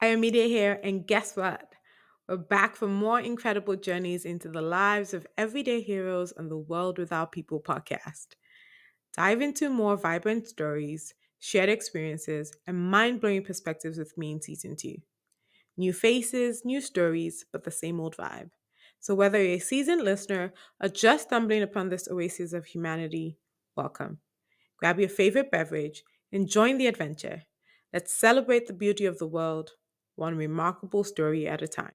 I am Media here, and guess what? We're back for more incredible journeys into the lives of everyday heroes on the World Without People podcast. Dive into more vibrant stories, shared experiences, and mind blowing perspectives with me in season 2. New faces, new stories, but the same old vibe. So, whether you're a seasoned listener or just stumbling upon this oasis of humanity, welcome. Grab your favorite beverage and join the adventure. Let's celebrate the beauty of the world, one remarkable story at a time.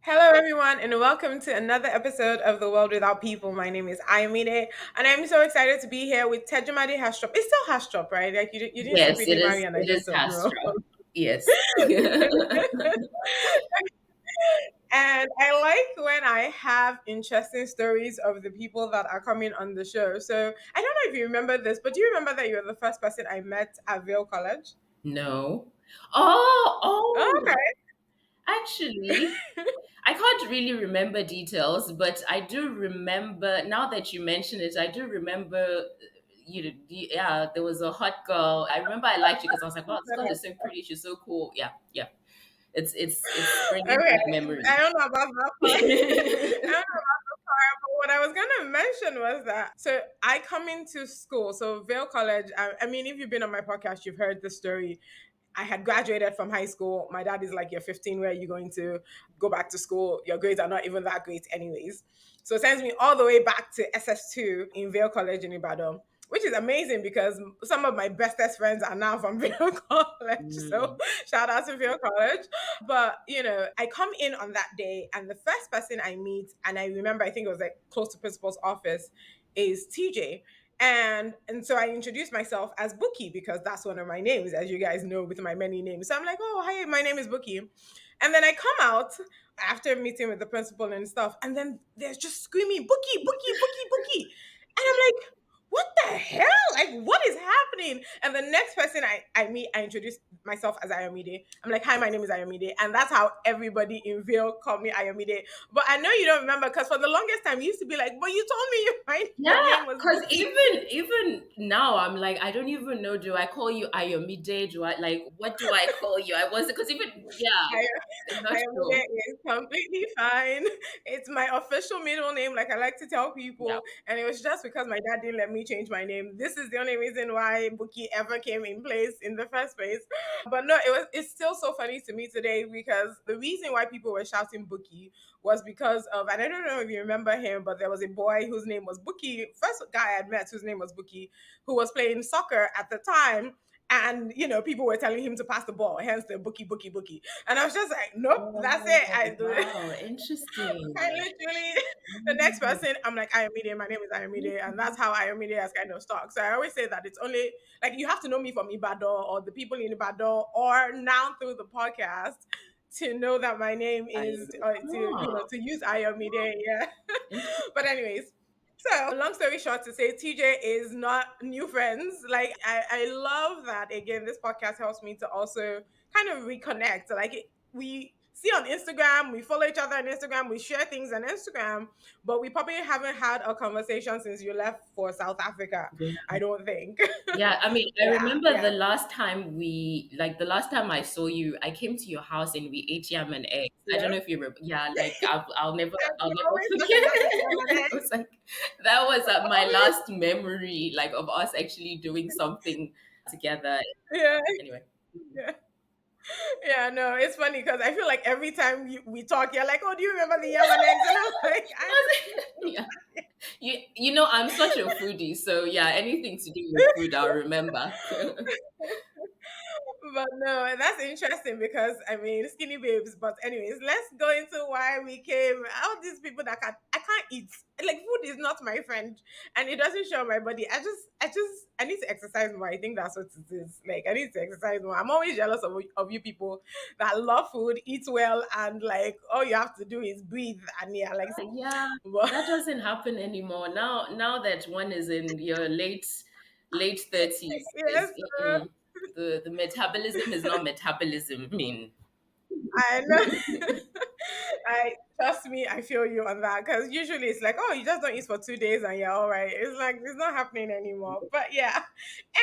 Hello, everyone, and welcome to another episode of The World Without People. My name is Ayamide, and I'm so excited to be here with Tejumade Hastrop. It's still Hastrop, right? Like you didn't Yes, it secretly is. marry and I It just is don't know. Hastra. Yes. And I like when I have interesting stories of the people that are coming on the show. So I don't know if you remember this, but do you remember that you were the first person I met at Vail College? No. Oh, oh. Okay. Actually, I can't really remember details, but I do remember now that you mention it. I do remember. Yeah, there was a hot girl. I remember I liked you because I was like, "Wow, this girl is so pretty. She's so cool." Yeah, yeah. It's bringing Okay. back memories. I don't know about that part. I don't know about the part, but what I was gonna mention was that so I come into school, so Vail College. I mean, if you've been on my podcast, you've heard the story. I had graduated from high school. My dad is like, "You're 15. Where are you going to go back to school? Your grades are not even that great, anyways." So it sends me all the way back to SS2 in Vail College in Ibadan, which is amazing because some of my bestest friends are now from Vail College. So Mm. shout out to Vail College. But I come in on that day, and the first person I meet, and I remember, I think it was like close to principal's office, is TJ. And so I introduced myself as Bookie because that's one of my names, as you guys know, with my many names. So I'm like, "Oh, hi, my name is Bookie." And then I come out after meeting with the principal and stuff, and then they're just screaming, "Bookie, Bookie, Bookie, Bookie." And I'm like, "What the hell? Like, what is happening?" And the next person I meet, I introduce myself as Ayomide. I'm like, "Hi, my name is Ayomide." And that's how everybody in Vail called me Ayomide. But I know you don't remember because for the longest time, you used to be like, "But you told me your Yeah, name was because Bookie." even now I'm like I don't even know. Do I call you Ayomide? Do I like what do I call you? I wasn't because even yeah, I, I'm not Ayomide sure. is completely fine. It's my official middle name, like I like to tell Yeah. people. And it was just because my dad didn't let me change my name. This is the only reason why Bookie ever came in place in the first place. But no, it's still so funny to me today because the reason why people were shouting Bookie was because of, and I don't know if you remember him, but there was a boy whose name was Bookie, first guy I'd met whose name was Bookie, who was playing soccer at the time. And people were telling him to pass the ball, hence the Bookie, Bookie, Bookie. And I was just like, "Nope, that's it. Oh, I do it." wow, I interesting. literally, the next Mm. person, I'm like, Ayomide, my name is Ayomide. And that's how Ayomide has kind of stuck. So I always say that it's only, like, you have to know me from Ibadan or the people in Ibadan or now through the podcast to know that my name is, to use Ayomide. Yeah. Interesting. But anyways, so long story short to say, TJ is not new friends. Like I love that again. This podcast helps me to also kind of reconnect. Like we see on Instagram, we follow each other on Instagram, we share things on Instagram, but we probably haven't had a conversation since you left for South Africa. I don't think. Yeah, I mean, I Yeah, remember yeah. the last time I saw you, I came to your house and we ate yam and eggs. I don't Yeah. know if you remember. Yeah, like And I'll we never always talk forget. about the yam and It eggs. was like that was my Always. last memory, like of us actually doing something together. Yeah. Anyway, Yeah. Yeah, no, it's funny because I feel like every time we talk, you're like, "Oh, do you remember the yam and eggs?" And I'm like, "I yeah, you know, I'm such a foodie, so yeah, anything to do with food, I'll remember. But no, that's interesting because I mean skinny babes. But anyways, let's go into why we came. All these people that I can't eat. Like food is not my friend, and it doesn't show my body. I need to exercise more. I think that's what it is. Like I need to exercise more. I'm always jealous of you people that love food, eat well, and like all you have to do is breathe. And yeah, like Yeah, but that doesn't happen anymore. Now that one is in your late 30s, yes. mm-mm. The metabolism is not metabolism. I mean, I know. I trust me, I feel you on that because usually it's like, oh, you just don't eat for 2 days and you're all right. It's like it's not happening anymore. But yeah.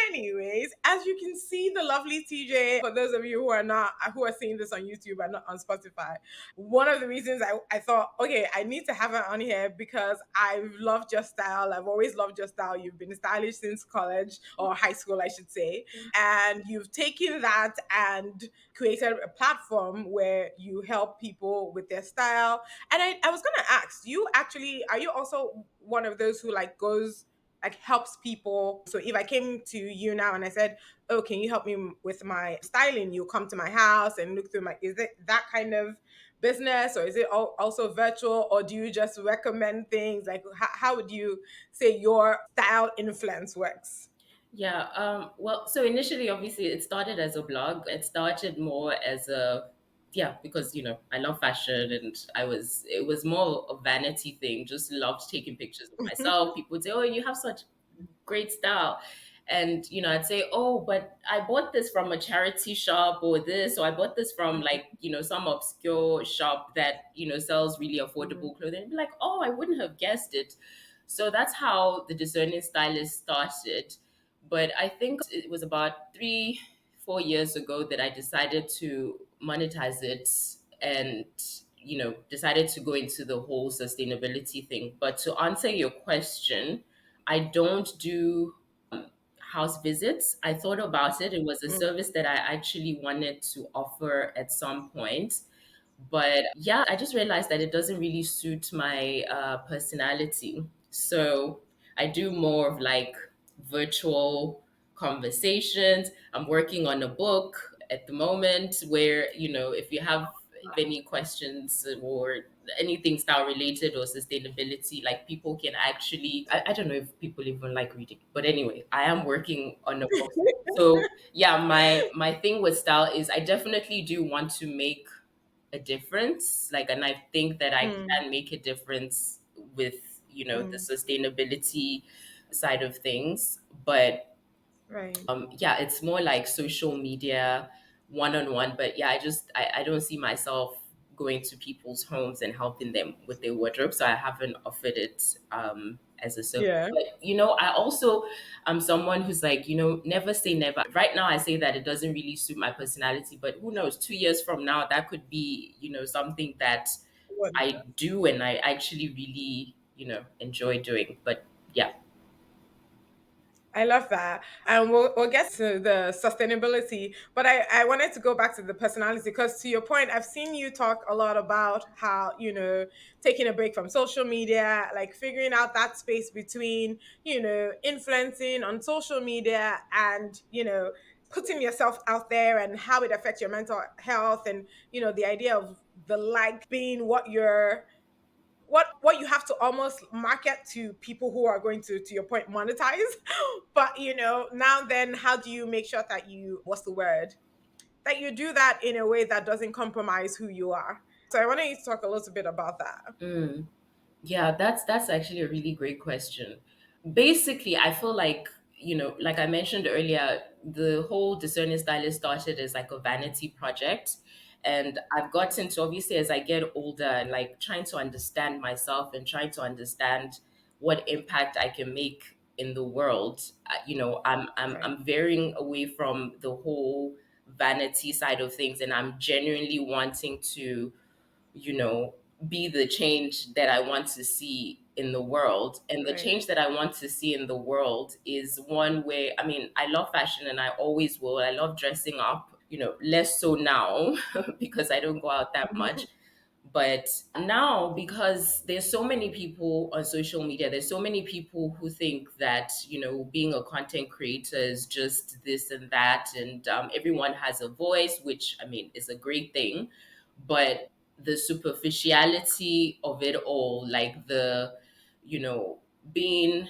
Anyways, as you can see, the lovely TJ. For those of you who are not who are seeing this on YouTube and not on Spotify, one of the reasons I thought, okay, I need to have her on here because I've loved your style. I've always loved your style. You've been stylish since college or high school, I should say, and you've taken that and created a platform where you help people with their style. And I was gonna ask, you actually are you also one of those who like goes like helps people? So if I came to you now and I said, oh, can you help me with my styling? You come to my house and look through my, is it that kind of business, or is it also virtual, or do you just recommend things? Like how would you say your style influence works? yeah. Well, so initially, obviously, it started as a blog. It started more as a, yeah, because I love fashion, and it was more a vanity thing. Just loved taking pictures of myself. People would say, "Oh, you have such great style." And I'd say, "Oh, but I bought this from a charity shop or this, or I bought this from like, some obscure shop that, sells really Mhm. affordable clothing." And be like, "Oh, I wouldn't have guessed it." So that's how the Discerning Stylist started. But I think it was about 4 years ago that I decided to monetize it, and decided to go into the whole sustainability thing. But to answer your question, I don't do house visits. I thought about it. It was a Mm. service that I actually wanted to offer at some point. But yeah, I just realized that it doesn't really suit my personality. So I do more of like virtual conversations. I'm working on a book at the moment where, if you have any questions or anything style related or sustainability, like people can actually, I don't know if people even like reading, but anyway, I am working on a book. So yeah, my thing with style is I definitely do want to make a difference, like, and I think that I Mm. can make a difference with the Mm. sustainability side of things. But Right. yeah, it's more like social media, one-on-one. But yeah, I don't see myself going to people's homes and helping them with their wardrobe, so I haven't offered it as a service. Yeah. But I also am someone who's like, never say never. Right now I say that it doesn't really suit my personality, but who knows, 2 years from now that could be something that What? I do and I actually really enjoy doing. But yeah. I love that. And we'll get to the sustainability. But I wanted to go back to the personality because, to your point, I've seen you talk a lot about how, taking a break from social media, like figuring out that space between, influencing on social media and, putting yourself out there and how it affects your mental health and, the idea of the like being what you have to almost market to people who are going to your point, monetize. But now then, how do you make sure that you, what's the word, that you do that in a way that doesn't compromise who you are? So I wanted you to talk a little bit about that. Mm. Yeah, that's actually a really great question. Basically, I feel like, like I mentioned earlier, the whole Discerning Stylist started as like a vanity project. And I've gotten to, obviously, as I get older and like trying to understand myself and trying to understand what impact I can make in the world. Right. I'm veering away from the whole vanity side of things, and I'm genuinely wanting to you know, be the change that I want to see in the world. And the Right. change that I want to see in the world is one where, I mean, I love fashion and I always will. I love dressing up, less so now because I don't go out that much. But now, because there's so many people on social media, there's so many people who think that, being a content creator is just this and that. And everyone has a voice, which I mean is a great thing. But the superficiality of it all, like you know, being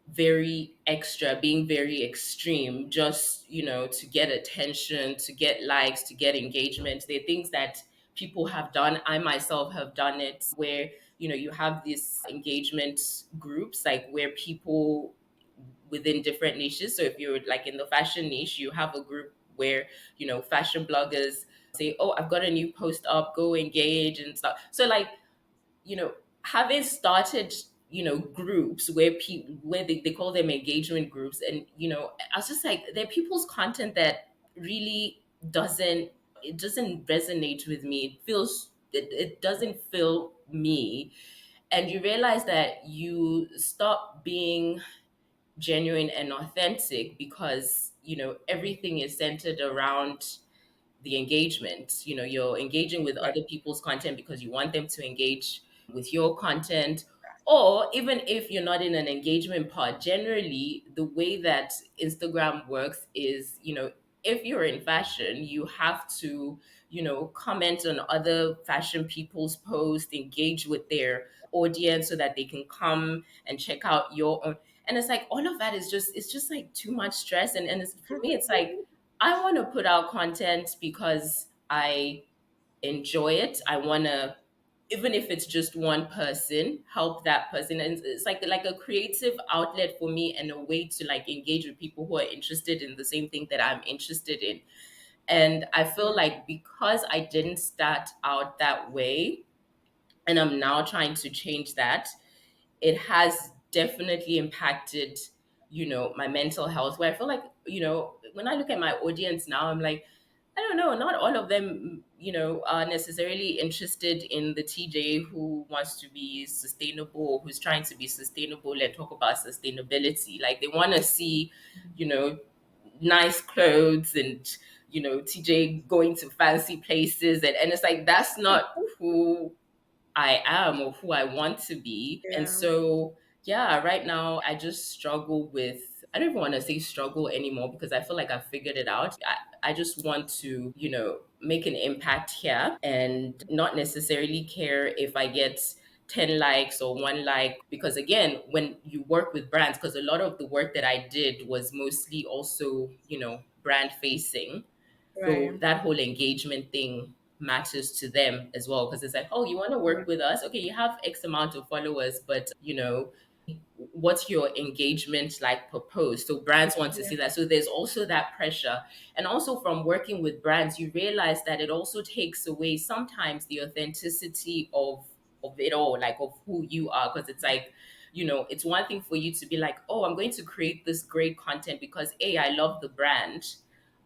very extra, being very extreme, just, to get attention, to get likes, to get engagement. They're things that people have done. I myself have done it where, you have these engagement groups, like where people within different niches. So if you're like in the fashion niche, you have a group where, fashion bloggers say, oh, I've got a new post up, go engage and stuff. So like, you know, having started, groups where people where they call them engagement groups, and I was just like, there are people's content that really doesn't resonate with me. It doesn't feel me. And you realize that you stop being genuine and authentic because everything is centered around the engagement. You're engaging with Right. other people's content because you want them to engage with your content. Or even if you're not in an engagement pod, generally the way that Instagram works is, if you're in fashion, you have to, comment on other fashion people's posts, engage with their audience so that they can come and check out your own. And it's like all of that is just, it's just like too much stress. And for me, it's like, I want to put out content because I enjoy it. I want to, even if it's just one person, help that person. And it's like a creative outlet for me and a way to like engage with people who are interested in the same thing that I'm interested in. And I feel Yeah. like because I didn't start out that way, and I'm now trying to change that, it has definitely impacted, my mental health, where I feel like, when I look at my audience now, I'm like, I don't know, not all of them, are necessarily interested in the TJ who wants to be sustainable, who's trying to be sustainable and talk about sustainability. Like they want to see, you know, nice clothes and, TJ going to fancy places. And it's like, that's not who I am or who I want to be. And Yeah. so, yeah, right now I just struggle with, I don't even want to say struggle anymore because I feel like I've figured it out. I just want to, make an impact here and not necessarily care if I get 10 likes or one like. Because again, when you work with brands, because a lot of the work that I did was mostly also, brand facing. So Right. that whole engagement thing matters to them as well because it's like, oh, you want to work Right. with us? Okay, you have X amount of followers, but what's your engagement like per post? So brands want to Yeah. see that. So there's also that pressure. And also from working with brands, you realize that it also takes away sometimes the authenticity of it all, like of who you are. Because it's like, it's one thing for you to be like, oh, I'm going to create this great content because A, I love the brand.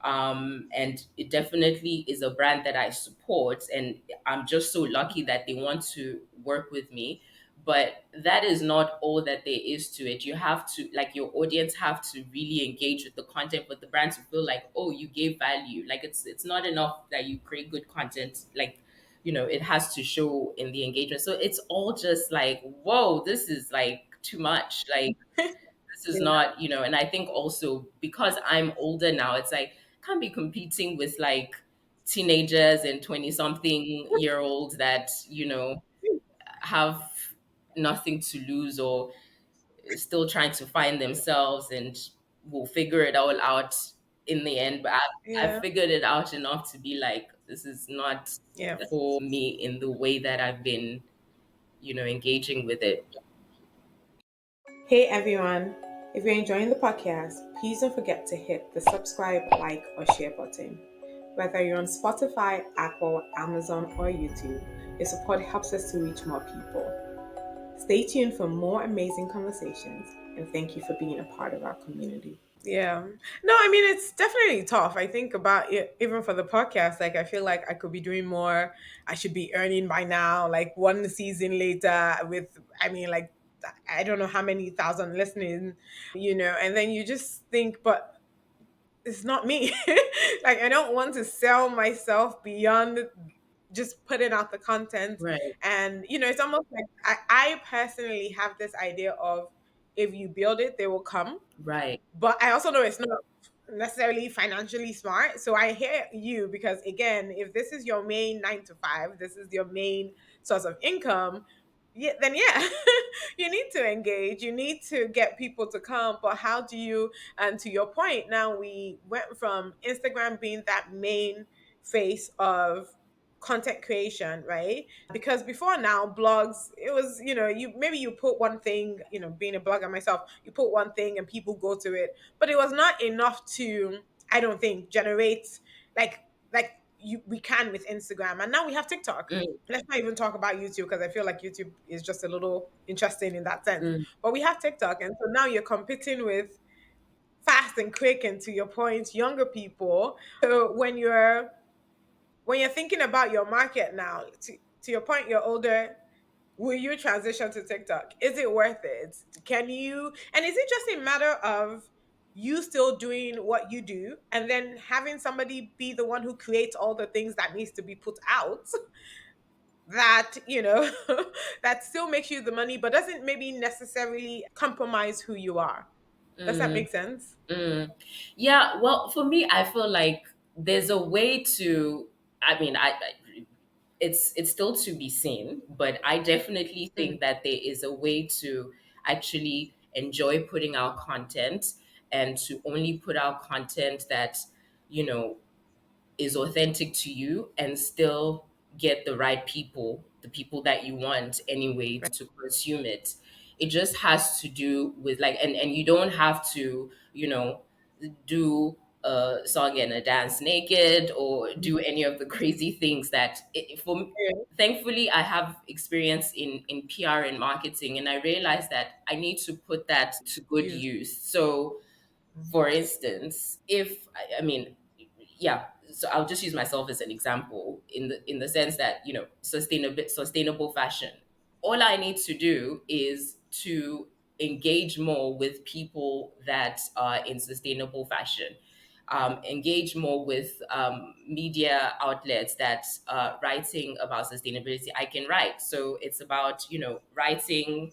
And it definitely is a brand that I support, and I'm just so lucky that they want to work with me. But that is not all that there is to it. You have to, like, your audience have to really engage with the content for the brand to feel like, oh, you gave value. Like it's not enough that you create good content. Like, it has to show in the engagement. So it's all just like, whoa, this is like too much. Like this is Yeah. not, and I think also because I'm older now, it's like can't be competing with like teenagers and 20 something year olds that, have nothing to lose or still trying to find themselves and will figure it all out in the end. But I've Yeah. figured it out enough to be like, this is not Yeah. for me in the way that I've been, engaging with it. Hey everyone. If you're enjoying the podcast, please don't forget to hit the subscribe, like, or share button. Whether you're on Spotify, Apple, Amazon, or YouTube, your support helps us to reach more people. Stay tuned for more amazing conversations, and thank you for being a part of our community. Yeah. No, I mean, it's definitely tough. I think about it, even for the podcast, like, I feel like I could be doing more. I should be earning by now, like, one season later with, I mean, like, I don't know how many thousand listening, and then you just think, but it's not me. Like, I don't want to sell myself beyond just putting out the content. Right, And, it's almost like I personally have this idea of if you build it, they will come, right, but I also know it's not necessarily financially smart. So I hear you because again, if this is your main 9 to 5, this is your main source of income, yeah, then yeah, you need to engage. You need to get people to come. But how do you? And to your point, now we went from Instagram being that main face of content creation, right? Because before now, blogs, it was, you maybe you put one thing, being a blogger myself, you put one thing and people go to it, but it was not enough to, I don't think, generate like we can with Instagram, and now we have TikTok. Mm, Let's not even talk about YouTube because I feel like YouTube is just a little interesting in that sense. mm, But we have TikTok, and so now you're competing with fast and quick, and to your point, younger people. So when you're thinking about your market now, to your point, you're older. Will you transition to TikTok? Is it worth it? Can you? And is it just a matter of you still doing what you do and then having somebody be the one who creates all the things that needs to be put out that, that still makes you the money, but doesn't maybe necessarily compromise who you are? Does that mm, make sense? mm. Yeah, well, for me, I feel like there's a way to. I mean, it's still to be seen, but I definitely Mm, think that there is a way to actually enjoy putting out content and to only put out content that you know is authentic to you and still get the right people, the people that you want anyway right. to consume it. It just has to do with like, and you don't have to, do a song and a dance naked or do any of the crazy things that Yeah. thankfully I have experience in PR and marketing, and I realized that I need to put that to good Use. use. So for instance, if I mean, yeah, so I'll just use myself as an example in the sense that sustainable fashion. All I need to do is to engage more with people that are in sustainable fashion. Engage more with media outlets that writing about sustainability. I can write, so it's about writing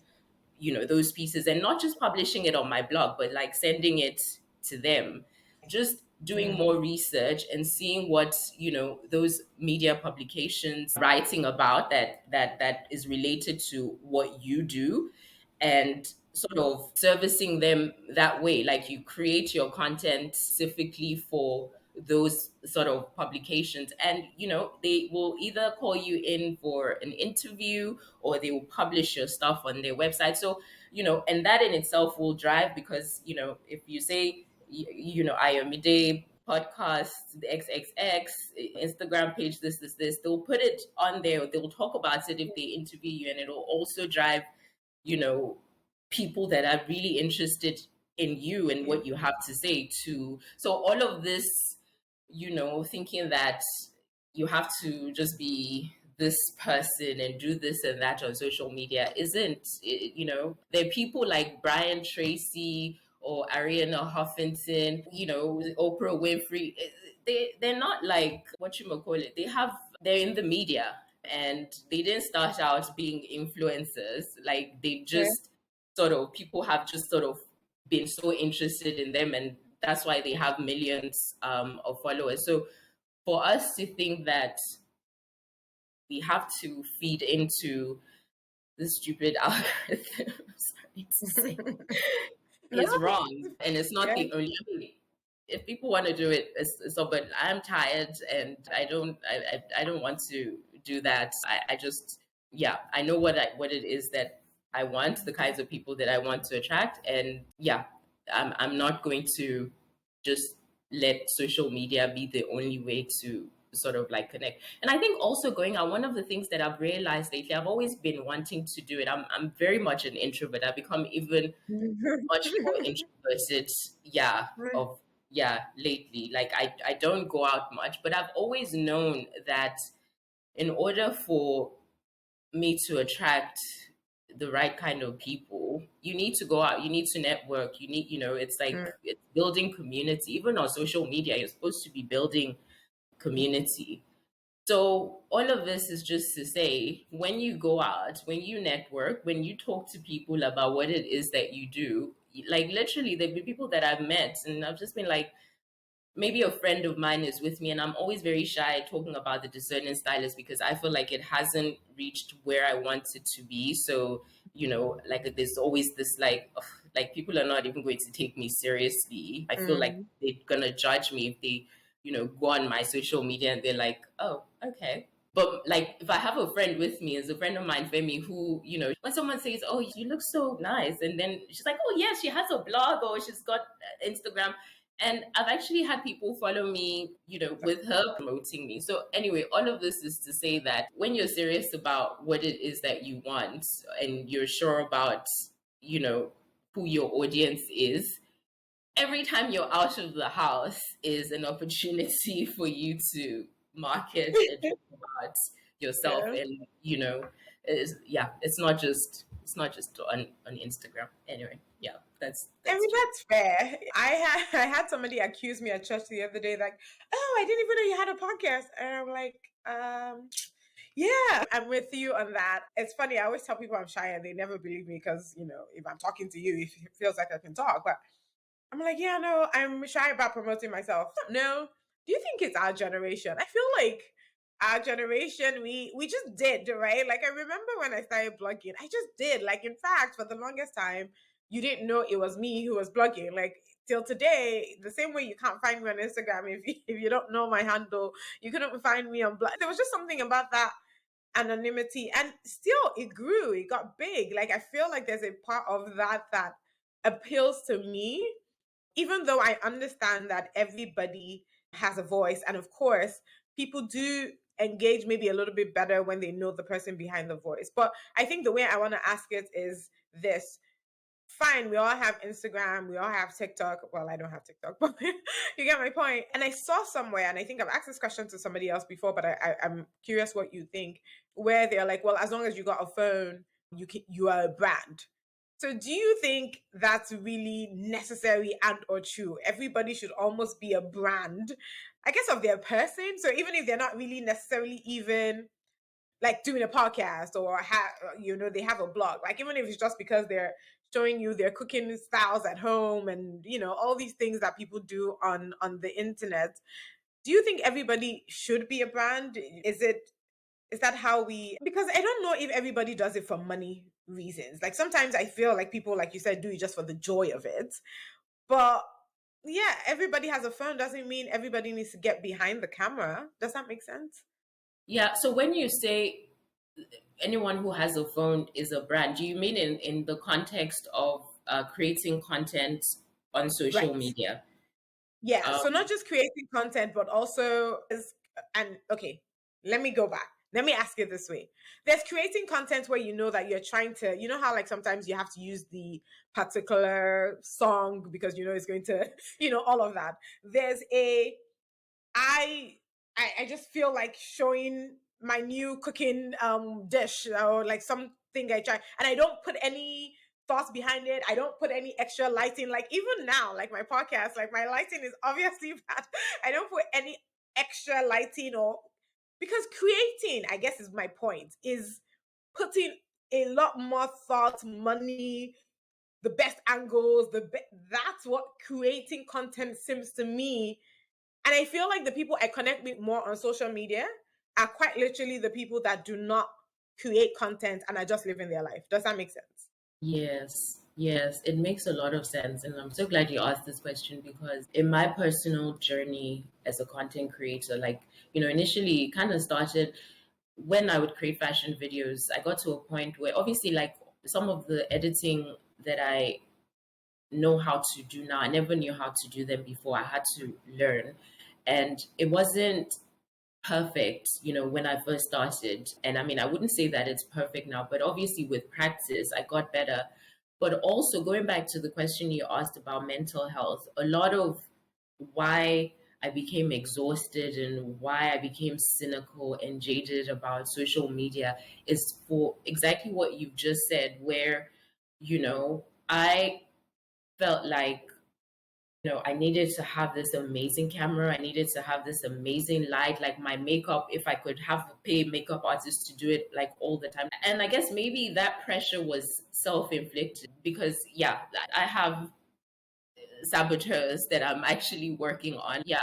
those pieces and not just publishing it on my blog but like sending it to them, just doing Mm, more research and seeing what those media publications writing about that is related to what you do, and sort of servicing them that way. Like you create your content specifically for those sort of publications, and they will either call you in for an interview or they will publish your stuff on their website. So and that in itself will drive, because if you say I am midday podcast, the XXX Instagram page, this, they'll put it on there, they'll talk about it if they interview you, and it'll also drive you know people that are really interested in you and you. what you have to say to. So all of this, thinking that you have to just be this person and do this and that on social media isn't. There are people like Brian Tracy or Ariana Huffington, Oprah Winfrey. They're not like what you might call it. They're in the media, and they didn't start out being influencers. Like they Yeah. just sort of, people have just sort of been so interested in them, and that's why they have millions of followers. So for us to think that we have to feed into this stupid algorithm, sorry to say, No. is wrong. And it's not Yeah. the only. I mean, if people want to do it, so. But I'm tired, and I don't want to do that. I just, yeah, I know what it is that I want, the kinds of people that I want to attract, and yeah, I'm not going to just let social media be the only way to sort of like connect. And I think also going out, one of the things that I've realized lately, I've always been wanting to do it. I'm very much an introvert. I've become even much more introverted, yeah, of yeah, lately. Like I don't go out much, but I've always known that in order for me to attract the right kind of people, you need to go out, you need to network, you need, it's like Mm, it's building community. Even on social media, you're supposed to be building community. So all of this is just to say, when you go out, when you network, when you talk to people about what it is that you do, like literally there've been people that I've met and I've just been like, maybe a friend of mine is with me, and I'm always very shy talking about the Discerning Stylist because I feel like it hasn't reached where I want it to be. So like there's always this like, ugh, like people are not even going to take me seriously. I feel like mm, they're gonna judge me if they go on my social media and they're like, oh, okay. But like, if I have a friend with me, as a friend of mine, Femi, who, when someone says, "Oh, you look so nice," and then she's like, "Oh, yeah, she has a blog or she's got Instagram." And I've actually had people follow me, with her promoting me. So, anyway, all of this is to say that when you're serious about what it is that you want and you're sure about, you know, who your audience is, every time you're out of the house is an opportunity for you to market and talk about yourself. Yeah. And it's not just on Instagram. Anyway, yeah, I that's mean, just. that's fair. I had somebody accuse me at church the other day, like, "Oh, I didn't even know you had a podcast," and I'm like, yeah, I'm with you on that. It's funny. I always tell people I'm shy, and they never believe me because if I'm talking to you, it feels like I can talk, but I'm like, yeah, no, I'm shy about promoting myself. No, do you think it's our generation? I feel like our generation, we just did, right? Like I remember when I started blogging, I just did. Like in fact, for the longest time, you didn't know it was me who was blogging. Like till today, the same way you can't find me on Instagram if you don't know my handle, you couldn't find me on blog. There was just something about that anonymity, and still it grew, it got big. Like I feel like there's a part of that appeals to me, even though I understand that everybody has a voice. And of course, people do engage maybe a little bit better when they know the person behind the voice. But I think the way I want to ask it is this: fine, we all have Instagram, we all have TikTok. Well, I don't have TikTok, but you get my point. And I saw somewhere, and I think I've asked this question to somebody else before, but I'm curious what you think, where they're like, well, as long as you got a phone, you are a brand. So do you think that's really necessary and or true? Everybody should almost be a brand, I guess, of their person. So even if they're not really necessarily even like doing a podcast or they have a blog, like even if it's just because they're showing you their cooking styles at home and all these things that people do on the internet, do you think everybody should be a brand? Is that how we, because I don't know if everybody does it for money reasons. Like sometimes I feel like people, like you said, do it just for the joy of it. But yeah, everybody has a phone doesn't mean everybody needs to get behind the camera. Does that make sense? Yeah. So when you say anyone who has a phone is a brand, do you mean in the context of creating content on social Right. media? Yeah, so Um, not just creating content, but also and okay, let me go back. Let me ask it this way. There's creating content where you know that you're trying to, you know how like sometimes you have to use the particular song because it's going to, all of that. There's a I I just feel like showing my new cooking dish or like something I try, and I don't put any thoughts behind it. I don't put any extra lighting. Like even now, like my podcast, like my lighting is obviously bad. I don't put any extra lighting or because creating, I guess is my point, is putting a lot more thought, money, the best angles, that's what creating content seems to me. And I feel like the people I connect with more on social media are quite literally the people that do not create content and are just living their life. Does that make sense? Yes, yes, it makes a lot of sense. And I'm so glad you asked this question because in my personal journey as a content creator, like, initially it kind of started when I would create fashion videos. I got to a point where obviously, like, some of the editing that I know how to do now, I never knew how to do them before. I had to learn. And it wasn't perfect, when I first started. And I mean, I wouldn't say that it's perfect now, but obviously with practice, I got better. But also going back to the question you asked about mental health, a lot of why I became exhausted and why I became cynical and jaded about social media is for exactly what you've just said, where, I felt like I needed to have this amazing camera. I needed to have this amazing light, like my makeup, if I could have pay makeup artists to do it like all the time. And I guess maybe that pressure was self-inflicted because yeah, I have saboteurs that I'm actually working on. Yeah,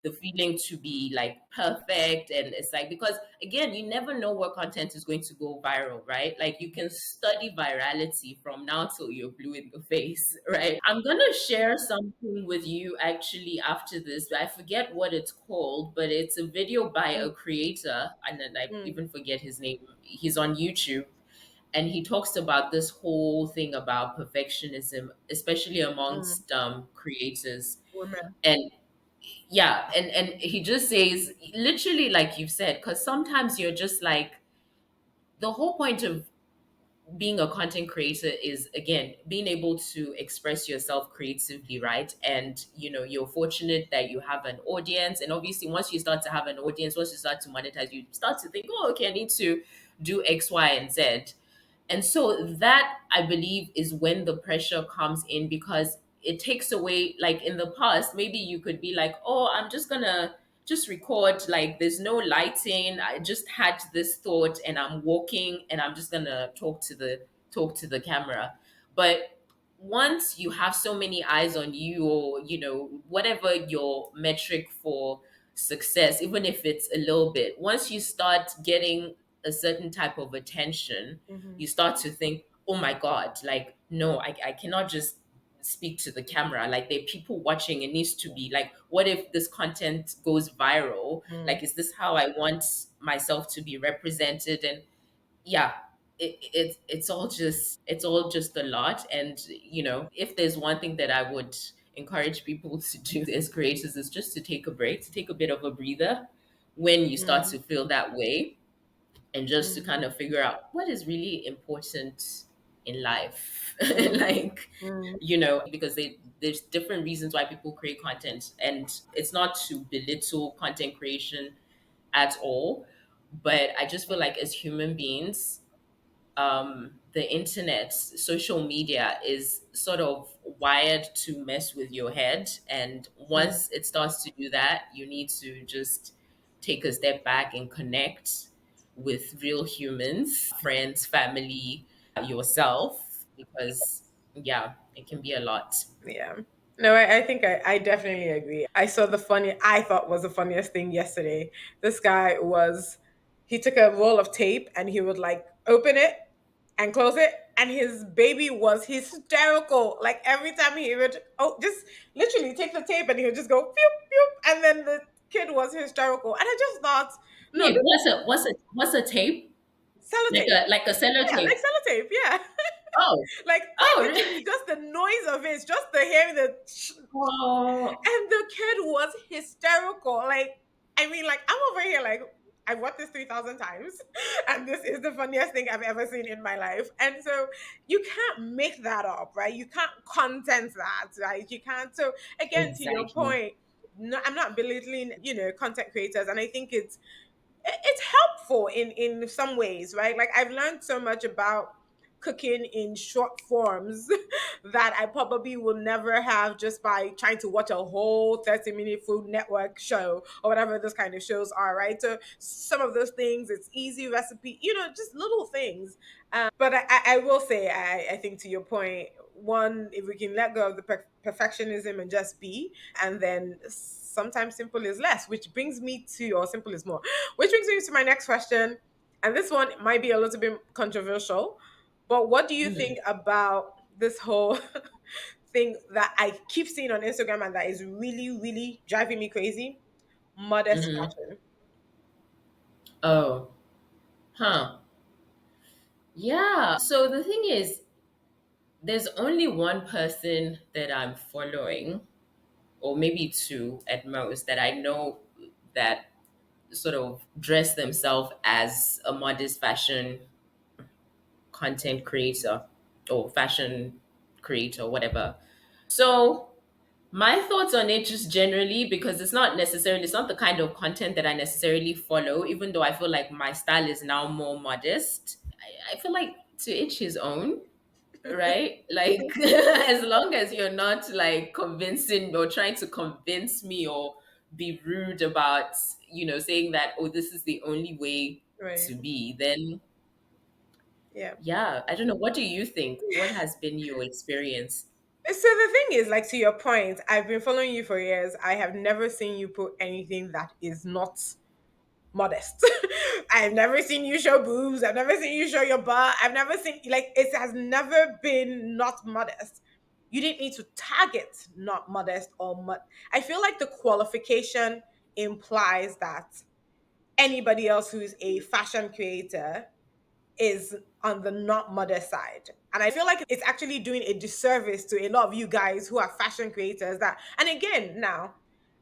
the feeling to be like perfect. And it's like, because again, you never know what content is going to go viral, right? Like you can study virality from now till you're blue in the face. Right? I'm gonna share something with you actually after this, but I forget what it's called, but it's a video by Mm, a creator, and then I mm, even forget his name. He's on YouTube, and he talks about this whole thing about perfectionism, especially mm. amongst creators. Women. And yeah, and he just says literally like you've said, because sometimes you're just like, the whole point of being a content creator is, again, being able to express yourself creatively, right? And you're fortunate that you have an audience, and obviously once you start to have an audience, once you start to monetize, you start to think, oh, okay, I need to do X, Y, and Z. And so that, I believe, is when the pressure comes in, because it takes away, like in the past, maybe you could be like, oh, I'm just gonna just record, like there's no lighting. I just had this thought and I'm walking and I'm just gonna talk to the camera. But once you have so many eyes on you, or whatever your metric for success, even if it's a little bit, once you start getting a certain type of attention, Hmm. you start to think, oh my God, like, no, I cannot just speak to the camera. Like, there are people watching. It needs to be like, what if this content goes viral? Mm, Like, is this how I want myself to be represented? And yeah, it's all just a lot. And if there's one thing that I would encourage people to do as creators, is just to take a break, to take a bit of a breather when you start mm, to feel that way, and just to mm, kind of figure out what is really important in life. mm, Like, mm, because there's different reasons why people create content, and it's not to belittle content creation at all, but I just feel like as human beings, the internet, social media is sort of wired to mess with your head. And mm. once it starts to do that, you need to just take a step back and connect with real humans, friends, family, yourself, because yeah, it can be a lot. Yeah. No, I think I definitely agree. I saw I thought was the funniest thing yesterday. This guy he took a roll of tape and he would like open it and close it. And his baby was hysterical. Like every time he would, oh, just literally take the tape and he would just go, pew, pew. And then the kid was hysterical. And I just thought, no, Wait, the what's a tape? Like sellotape. a Yeah, like sellotape? sellotape. Yeah. Oh, Like oh, literally just the noise of it, just the hearing the oh, and the kid was hysterical. Like, I mean, like, I'm over here, like, I've watched this 3,000 times, and this is the funniest thing I've ever seen in my life. And so you can't make that up, right? You can't content that, right? You can't. So, again, to your exactly. point, no, I'm not belittling, content creators. And I think it's helpful in some ways, right? Like I've learned so much about cooking in short forms that I probably will never have just by trying to watch a whole 30-minute Food Network show or whatever those kind of shows are, right? So some of those things, it's easy recipe, just little things. But I will say, I think to your point, one, if we can let go of the perfectionism and just be, and then sometimes simple is less, which brings me to, or simple is more, which brings me to my next question. And this one might be a little bit controversial, but what do you think about this whole thing that I keep seeing on Instagram and that is really, really driving me crazy? Modest Mm-hmm. fashion. Oh, huh. Yeah. So the thing is, there's only one person that I'm following, or maybe two at most, that I know that sort of dress themselves as a modest fashion content creator or fashion creator, whatever. So my thoughts on it, just generally, because it's not the kind of content that I necessarily follow, even though I feel like my style is now more modest. I feel like, to each his own, right? Like, as long as you're not like convincing or trying to convince me, or be rude about, saying that, oh, this is the only way Right. to be, then Yeah. yeah, I don't know. What do you think? What has been your experience? So the thing is, like to your point, I've been following you for years. I have never seen you put anything that is not modest. I've never seen you show boobs. I've never seen you show your butt. I've never seen like it has never been not modest. You didn't need to tag it not modest or I feel like the qualification implies that anybody else who's a fashion creator is on the not modest side. And I feel like it's actually doing a disservice to a lot of you guys who are fashion creators that, and again, now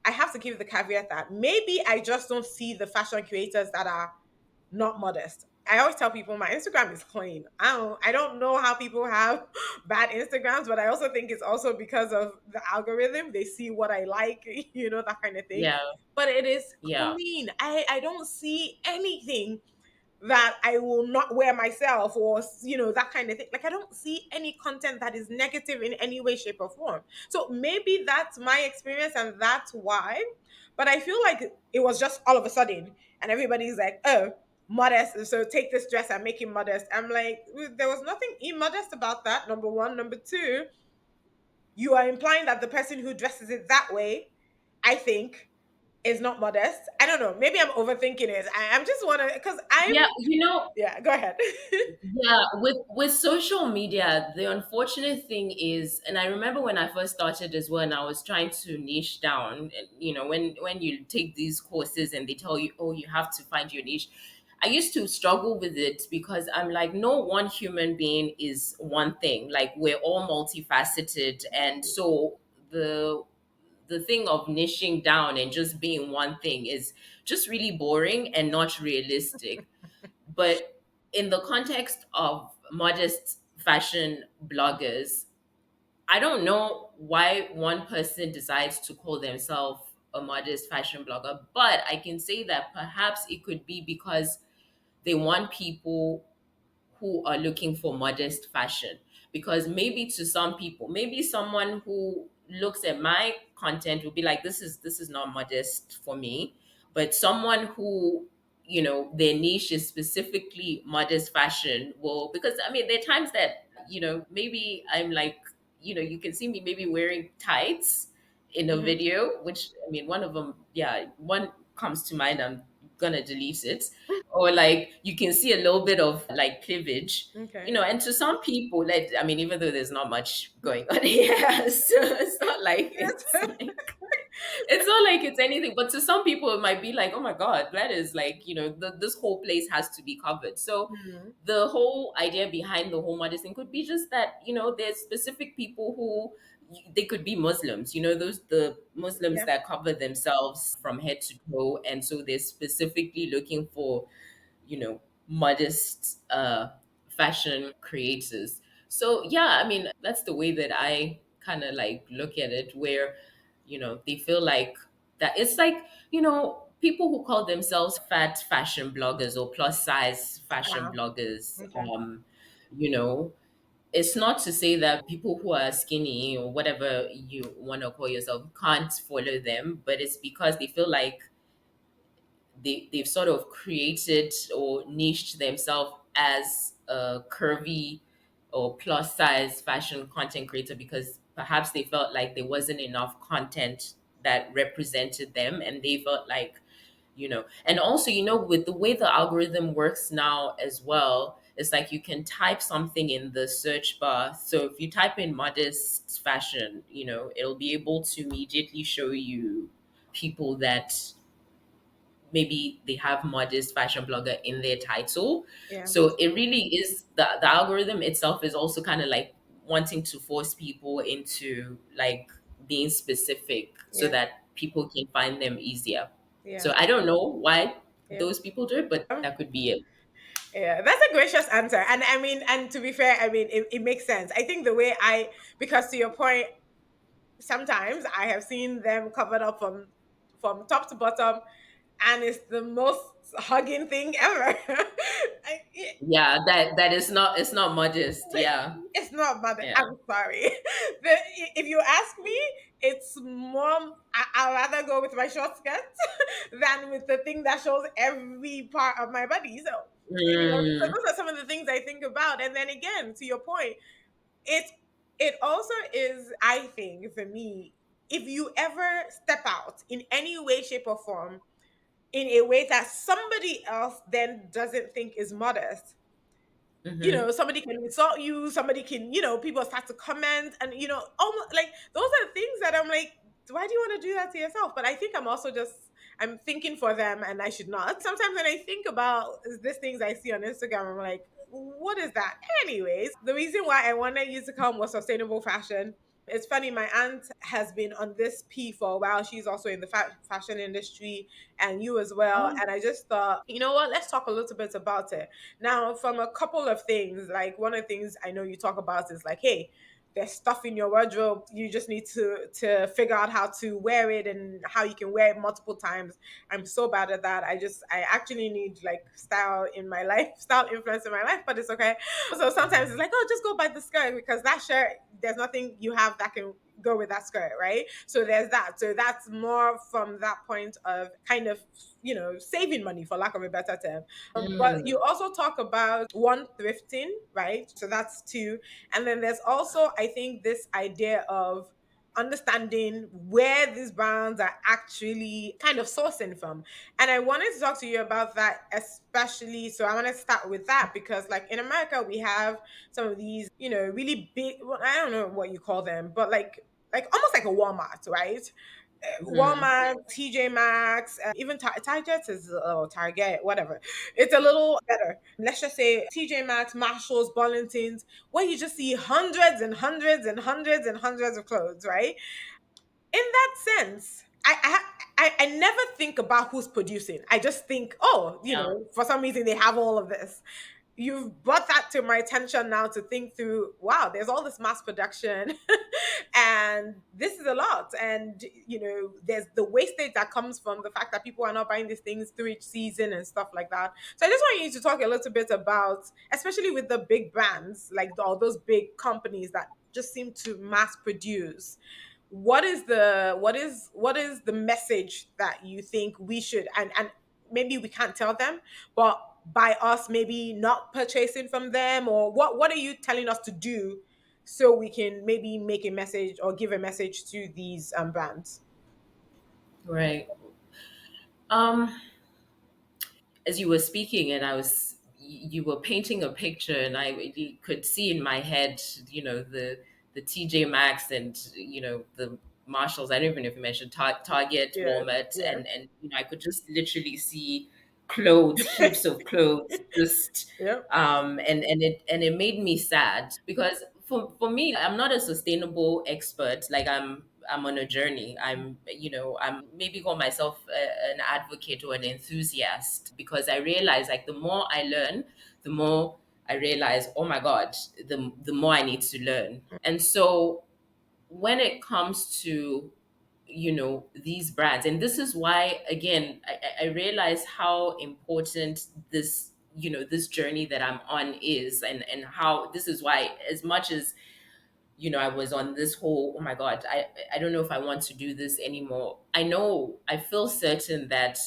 I have to give the caveat that maybe I just don't see the fashion creators that are not modest. I always tell people my Instagram is clean. I don't know how people have bad Instagrams, but I also think it's also because of the algorithm. They see what I like, that kind of thing. Yeah, But it is yeah. clean. I don't see anything that I will not wear myself or that kind of thing. Like I don't see any content that is negative in any way, shape, or form. So maybe that's my experience and that's why. But I feel like it was just all of a sudden and everybody's like, oh, modest. So take this dress and make it modest. I'm like, there was nothing immodest about that. Number one. Number two, you are implying that the person who dresses it that way, I think, is not modest. I don't know. Maybe I'm overthinking it. I'm just wanna because I'm Yeah, yeah, go ahead. yeah, with social media, the unfortunate thing is, and I remember when I first started as well, and I was trying to niche down, and when you take these courses and they tell you, oh, you have to find your niche. I used to struggle with it because I'm like, no one human being is one thing. Like we're all multifaceted, and so the thing of niching down and just being one thing is just really boring and not realistic. But in the context of modest fashion bloggers, I don't know why one person decides to call themselves a modest fashion blogger, but I can say that perhaps it could be because they want people who are looking for modest fashion, because maybe to some people, maybe someone who looks at my content will be like, this is not modest for me. But someone who, their niche is specifically modest fashion, will, because I mean there are times that, maybe I'm like, you can see me maybe wearing tights in a Hmm. video, which I mean one of them, yeah, one comes to mind, I'm gonna delete it. Or like you can see a little bit of like cleavage, Okay. and to some people, like, I mean, even though there's not much going on here, so it's not like it's Yes. like it's not like it's anything, but to some people it might be like, oh my god, that is like, this whole place has to be covered. So Mhm. the whole idea behind the whole modest thing could be just that, there's specific people who, they could be Muslims, those the Muslims Yeah. that cover themselves from head to toe, and so they're specifically looking for, modest fashion creators. So yeah, I mean, that's the way that I kind of like look at it, where, they feel like that it's like, people who call themselves fat fashion bloggers or plus size fashion Ah, bloggers, okay. you know, it's not to say that people who are skinny or whatever you want to call yourself can't follow them, but it's because they feel like they've sort of created or niched themselves as a curvy or plus size fashion content creator because perhaps they felt like there wasn't enough content that represented them, and they felt like, and also, with the way the algorithm works now as well, it's like you can type something in the search bar. So if you type in modest fashion, it'll be able to immediately show you people that maybe they have modest fashion blogger in their title. Yeah. So it really is, the algorithm itself is also kind of like wanting to force people into like being specific so Yeah. that people can find them easier. Yeah. So I don't know why Yeah. those people do it, but Um, that could be it. yeah, that's a gracious answer. And I mean, and to be fair, I mean, it makes sense. I think the way because to your point, sometimes I have seen them covered up from top to bottom, and it's the most hugging thing ever. Yeah, that is not, it's not modest. Yeah. It's not bad. Yeah. I'm sorry. The, if you ask me, it's more. I'd rather go with my short skirt than with the thing that shows every part of my body. So, so Mm, those are some of the things I think about. And then again, to your point, it's It also is, I think, for me, if you ever step out in any way, shape, or form in a way that somebody else then doesn't think is modest, Mm-hmm. somebody can insult you, somebody can, people start to comment, and almost like those are the things that I'm like, why do you want to do that to yourself? But I think I'm also just, I'm thinking for them, and I should not. Sometimes when I think about these things I see on Instagram, I'm like, what is that? Anyways, the reason why I wanted you to come was sustainable fashion. It's funny, my aunt has been on this P for a while. She's also in the fashion industry, and you as well. Oh. And I just thought, you know what, let's talk a little bit about it. Now, from a couple of things, like one of the things I know you talk about is like, hey, there's stuff in your wardrobe. You just need to figure out how to wear it and how you can wear it multiple times. I'm so bad at that. I actually need like style in my life, style influence in my life, but it's okay. So sometimes it's like, oh, just go buy the skirt because that shirt, there's nothing you have that can go with that skirt, right? So there's that. So that's more from that point of kind of, saving money, for lack of a better term. But Mm. you also talk about one, thrifting, right? So that's two. And then there's also, I think, this idea of understanding where these brands are actually kind of sourcing from. And I wanted to talk to you about that, especially. So I want to start with that because, like, in America, we have some of these, really big, well, I don't know what you call them, but like almost like a Walmart, right? Mm-hmm. Walmart, TJ Maxx, even Target is, Target, whatever. It's a little better. Let's just say TJ Maxx, Marshalls, Burlington's, where you just see hundreds and hundreds and hundreds and hundreds of clothes, right? In that sense, I never think about who's producing. I just think, oh, Yeah. for some reason they have all of this. You've brought that to my attention now to think through, wow, there's all this mass production and this is a lot. And, there's the wastage that comes from the fact that people are not buying these things through each season and stuff like that. So I just want you to talk a little bit about, especially with the big brands, like all those big companies that just seem to mass produce, what is the message that you think we should, and maybe we can't tell them, but by us maybe not purchasing from them, or what are you telling us to do so we can maybe make a message or give a message to these brands. Right. Um, as you were speaking and you were painting a picture and I really could see in my head, the TJ Maxx and the Marshalls. I don't even know if you mentioned Target, Yeah, Walmart, yeah. and I could just literally see clothes, heaps of clothes, just Yep. and it made me sad because for me, I'm not a sustainable expert. Like I'm on a journey. I'm maybe call myself an advocate or an enthusiast because I realize like the more I learn, the more I realize, oh my God, the more I need to learn. And so when it comes to these brands, and this is why again I realize how important this journey that I'm on is, and how this is why, as much as I was on this whole, oh my God, I don't know if I want to do this anymore. I feel certain that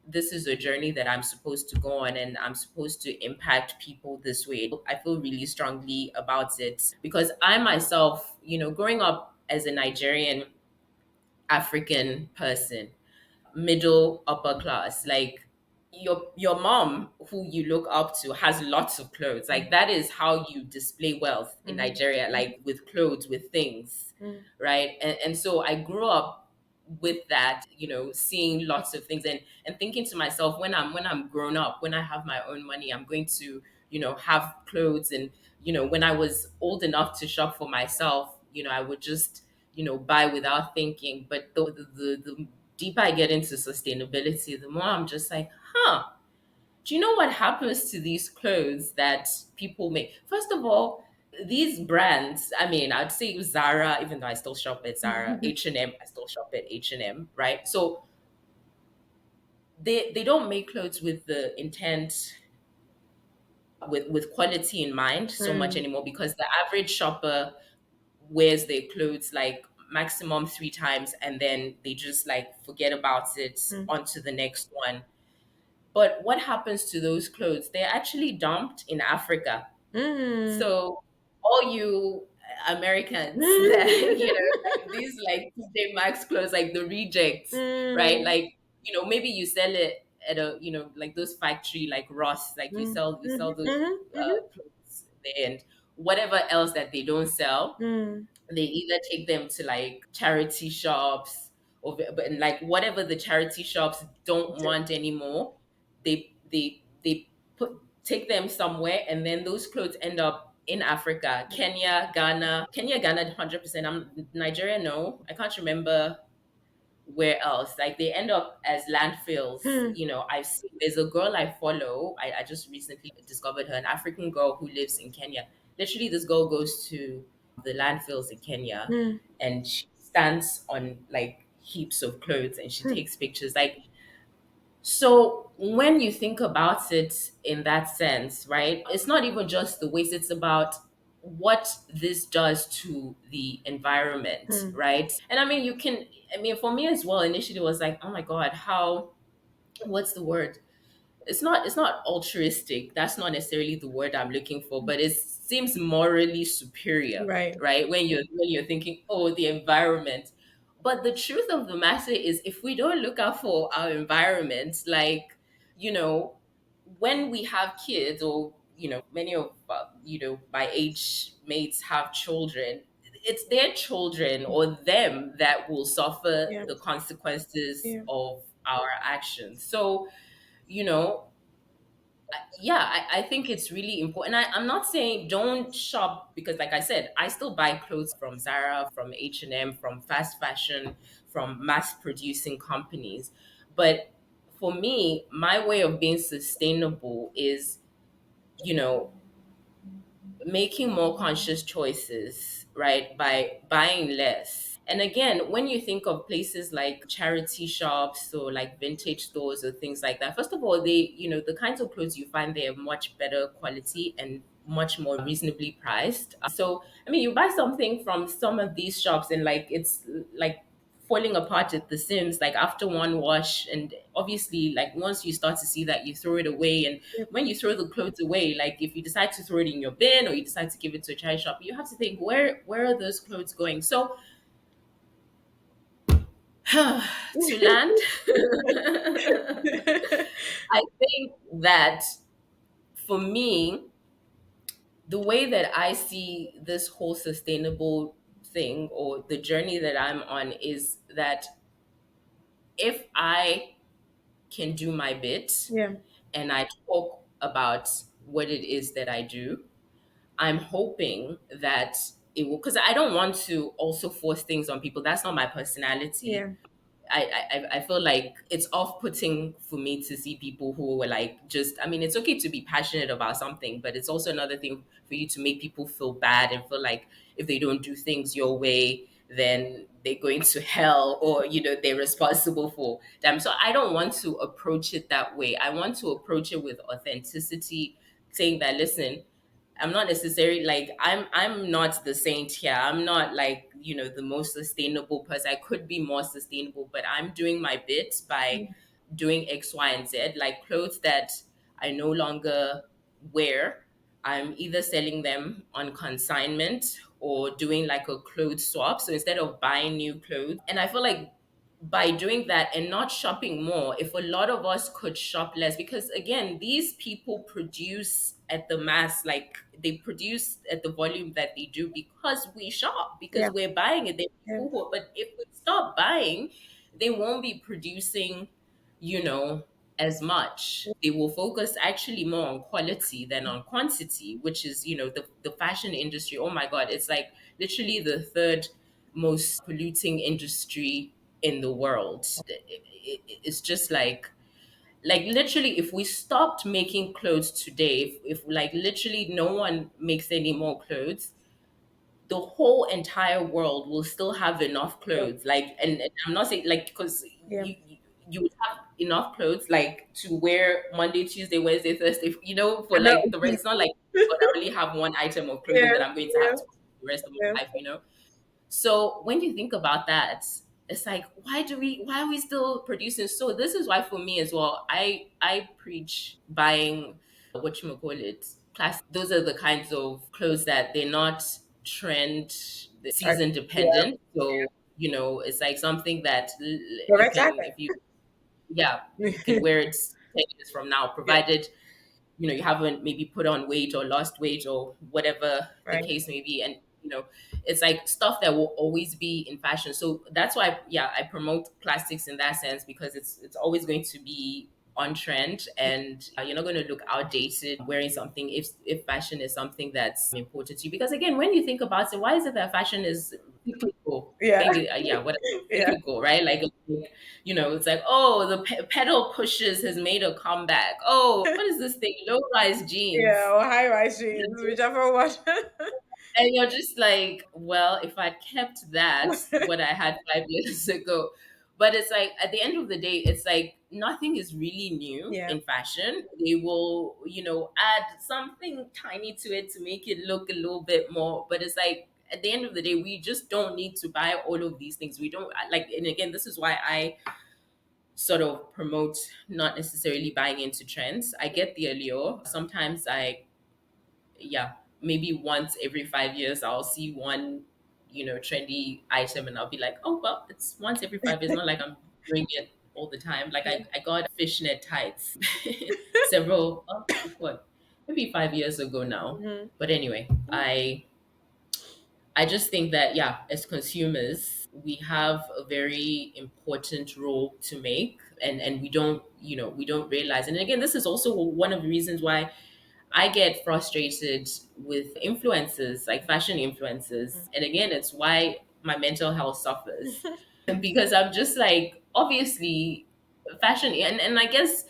this is a journey that I'm supposed to go on and I'm supposed to impact people this way. I feel really strongly about it because I myself, growing up as a Nigerian African person, middle upper class, like your mom who you look up to has lots of clothes. Like that is how you display wealth in Mm-hmm. Nigeria, like with clothes, with things, right? And so I grew up with that, seeing lots of things and thinking to myself, when I'm grown up, when I have my own money, I'm going to, have clothes. And when I was old enough to shop for myself, I would just, buy without thinking. But the deeper I get into sustainability, the more I'm just like, huh, do you know what happens to these clothes that people make? First of all, these brands, I mean, I'd say Zara, even though I still shop at Zara, Mm-hmm. H&M, I still shop at H&M, right? So they don't make clothes with the intent, with quality in mind so much anymore because the average shopper wears their clothes like maximum 3 times and then they just like forget about it, onto the next one. But what happens to those clothes? They're actually dumped in Africa. Mm-hmm. So all you Americans that, like these like TJ Maxx clothes, like the rejects, right? Mm, Like, maybe you sell it at a, like those factory like Ross, like you mm, sell those mhm, mhm, clothes there, and whatever else that they don't sell, mm. they either take them to like charity shops, or but like whatever the charity shops don't want anymore, they put take them somewhere, and then those clothes end up in Africa, Ghana 100%. I'm Nigeria, no, I can't remember where else. Like they end up as landfills. Mm, I've seen, there's a girl I follow. I just recently discovered her, an African girl who lives in Kenya. Literally, this girl goes to the landfills in Kenya, mm, and she stands on like heaps of clothes and she mm. takes pictures. Like, so when you think about it in that sense, right, it's not even just the waste, it's about what this does to the environment, Mm. right? And I mean, for me as well, initially it was like, oh my God, how, what's the word? It's not altruistic. That's not necessarily the word I'm looking for, but it seems morally superior, Right. right? When you're thinking, oh, the environment. But the truth of the matter is, if we don't look out for our environment, like, you know, when we have kids, or many of my age mates have children, it's their children or them that will suffer Yeah. the consequences Yeah. of our actions. So, you know yeah, I think it's really important. I'm not saying don't shop, because like I said, I still buy clothes from Zara, from H&M, from fast fashion, from mass producing companies. But for me, my way of being sustainable is, you know making more conscious choices, right? By buying less. And again, when you think of places like charity shops or like vintage stores or things like that, first of all, the kinds of clothes you find there are much better quality and much more reasonably priced. So, I mean, you buy something from some of these shops and like it's like falling apart at the seams, like after one wash. And obviously, like once you start to see that, you throw it away. And Yeah. when you throw the clothes away, like if you decide to throw it in your bin or you decide to give it to a charity shop, you have to think, where are those clothes going? So to land, I think that for me, the way that I see this whole sustainable thing, or the journey that I'm on, is that if I can do my bit Yeah. and I talk about what it is that I do, I'm hoping that it will, because I don't want to also force things on people. That's not my personality. Yeah. I feel like it's off-putting for me to see people who were like, just, I mean, it's okay to be passionate about something, but it's also another thing for you to make people feel bad and feel like if they don't do things your way, then they're going to hell, or they're responsible for them. So I don't want to approach it that way. I want to approach it with authenticity, saying that, listen, I'm not necessarily like, I'm not the saint here. I'm not like, the most sustainable person. I could be more sustainable, but I'm doing my bit by doing X, Y, and Z. Like clothes that I no longer wear, I'm either selling them on consignment or doing like a clothes swap. So instead of buying new clothes, and I feel like by doing that and not shopping more, if a lot of us could shop less, because again, these people produce at the mass, like they produce at the volume that they do because we shop, because Yeah. we're buying it. They Yeah. people but if we stop buying, they won't be producing, as much. They will focus actually more on quality than on quantity, which is, the fashion industry. Oh my God, it's like literally the third most polluting industry in the world. It's just like literally, if we stopped making clothes today, if like literally no one makes any more clothes, the whole entire world will still have enough Yeah. clothes. Like, and I'm not saying like, because Yeah. you would have enough clothes like to wear Monday, Tuesday, Wednesday, Thursday, for And that like was the rest. deep. It's not like, God, I only have one item of clothing Yeah. that I'm going to Yeah. have to wear the rest of Yeah. my life. So when you think about that, it's like, why are we still producing? So this is why for me as well, I preach buying, what you call it, plastic. Those are the kinds of clothes that they're not. trend Uh, season yeah. dependent. So, it's like something that you Correct can, climate. if you, yeah, you can wear it 10 years from now, Yeah. provided you haven't maybe put on weight or lost weight or whatever the Right. case may be. And it's like stuff that will always be in fashion. So that's why, yeah, I promote classics in that sense, because it's always going to be on trend, and you're not going to look outdated wearing something, if fashion is something that's important to you. Because again, when you think about it, why is it that fashion is cyclical? Yeah. Maybe, yeah, what, Yeah. cyclical, right? Like, it's like, oh, the pedal pushes has made a comeback. Oh, what is this thing? Low rise Yeah. jeans. Or high rise jeans, whichever one. And you're just like, well, if I'd kept that, what I had 5 years ago. But it's like, at the end of the day, it's like nothing is really new Yeah. in fashion. They will, add something tiny to it to make it look a little bit more. But it's like, at the end of the day, we just don't need to buy all of these things. We don't like, and again, this is why I sort of promote not necessarily buying into trends. I get the allure. Sometimes yeah, maybe once every 5 years, I'll see one, trendy item, and I'll be like, oh, well, it's once every 5 years. Not like I'm doing it all the time. Like Yeah. I got fishnet tights several, what, maybe 5 years ago now. Hmm. But anyway, I just think that, yeah, as consumers, we have a very important role to make, and we don't realize. And again, this is also one of the reasons why I get frustrated with influencers, like fashion influencers. And again, it's why my mental health suffers. Because I'm just like, obviously, fashion, and I guess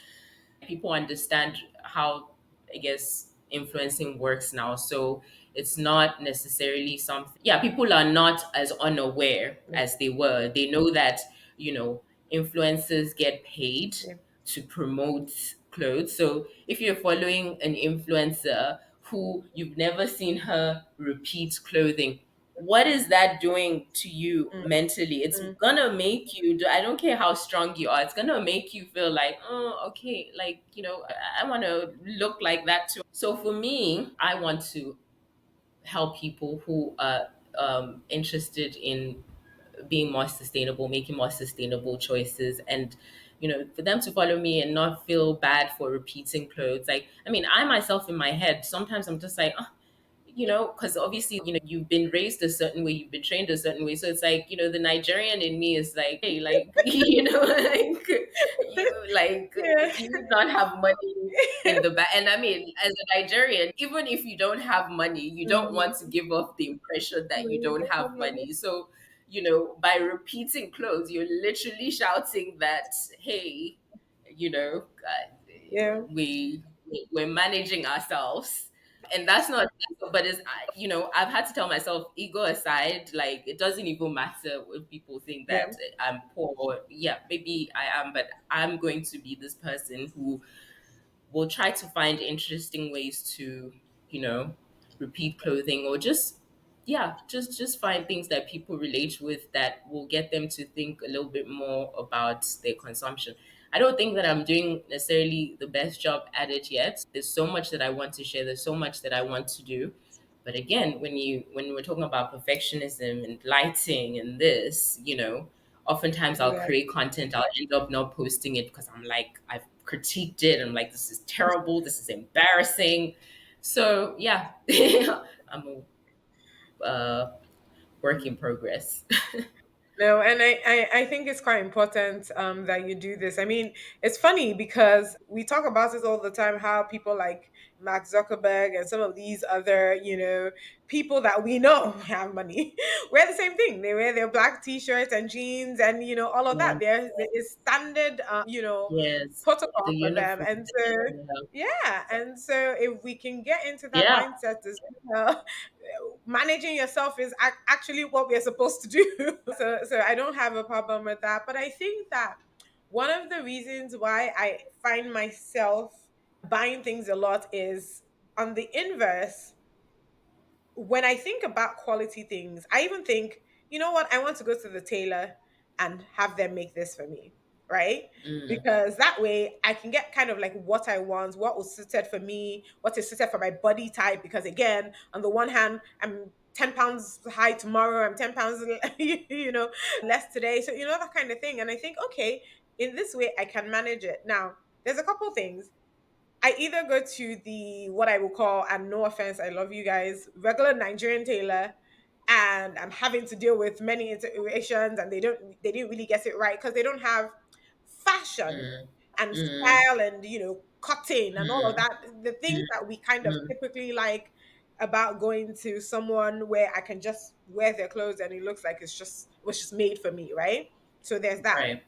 people understand how, I guess, influencing works now. So it's not necessarily something, yeah, people are not as unaware as they were. They know that, influencers get paid Yeah. to promote clothes. So if you're following an influencer who you've never seen her repeat clothing, what is that doing to you mentally? It's Mm. gonna make you do, I don't care how strong you are, it's gonna make you feel like, oh, okay, like, I want to look like that too. So for me, I want to help people who are interested in being more sustainable, making more sustainable choices, and for them to follow me and not feel bad for repeating clothes. Like, I mean, I myself, in my head, sometimes I'm just like, because obviously, you've been raised a certain way, you've been trained a certain way. So it's like, the Nigerian in me is like, hey, like, like, Yeah. you not have money in the back. And I mean, as a Nigerian, even if you don't have money, you don't want to Mhm. give off the impression that you You don't don't have have money. money. So, by repeating clothes, you're literally shouting that, hey, you know, uh, Yeah. we're managing ourselves. And that's not, but it's, I've had to tell myself, ego aside, like, it doesn't even matter if people think Yeah. that I'm poor, or yeah, maybe I am, but I'm going to be this person who will try to find interesting ways to, you know, repeat clothing, or just, yeah, just find things that people relate with, that will get them to think a little bit more about their consumption. I don't think that I'm doing necessarily the best job at it yet. There's so much that I want to share, there's so much that I want to do. But again, when we're talking about perfectionism and lighting and this, oftentimes I'll Yeah. create content, I'll end up not posting it because I'm like, I've critiqued it. I'm like, this is terrible. This is embarrassing. So yeah, I'm a work in progress. No, and I think it's quite important that you do this. I mean, it's funny because we talk about this all the time, how people like Mark Zuckerberg and some of these other, people that we know have money wear the same thing. They wear their black t-shirts and jeans and, all of Yeah. that. There is standard, Yes. The protocol for them. uniform. And so, Yeah. yeah. And so if we can get into that Yeah. mindset as well, managing yourself is actually what we're supposed to do. So I don't have a problem with that. But I think that one of the reasons why I find myself buying things a lot is on the inverse. When I think about quality things, I even think, you know what, I want to go to the tailor and have them make this for me, right? Mm. Because that way I can get kind of like what I want, what was suited for me, what is suited for my body type. Because again, on the one hand, I'm 10 pounds high tomorrow, I'm 10 pounds less today. So that kind of thing. And I think, okay, in this way I can manage it. Now there's a couple things. I either go to the what I will call, and no offense, I love you guys, regular Nigerian tailor, and I'm having to deal with many iterations, and they didn't really get it right because they don't have fashion Mm, and mm, style and cutting and all of mm, that. The things mm, that we kind of mm. typically like about going to someone where I can just wear their clothes and it looks like it was just made for me, right? So there's that. Right.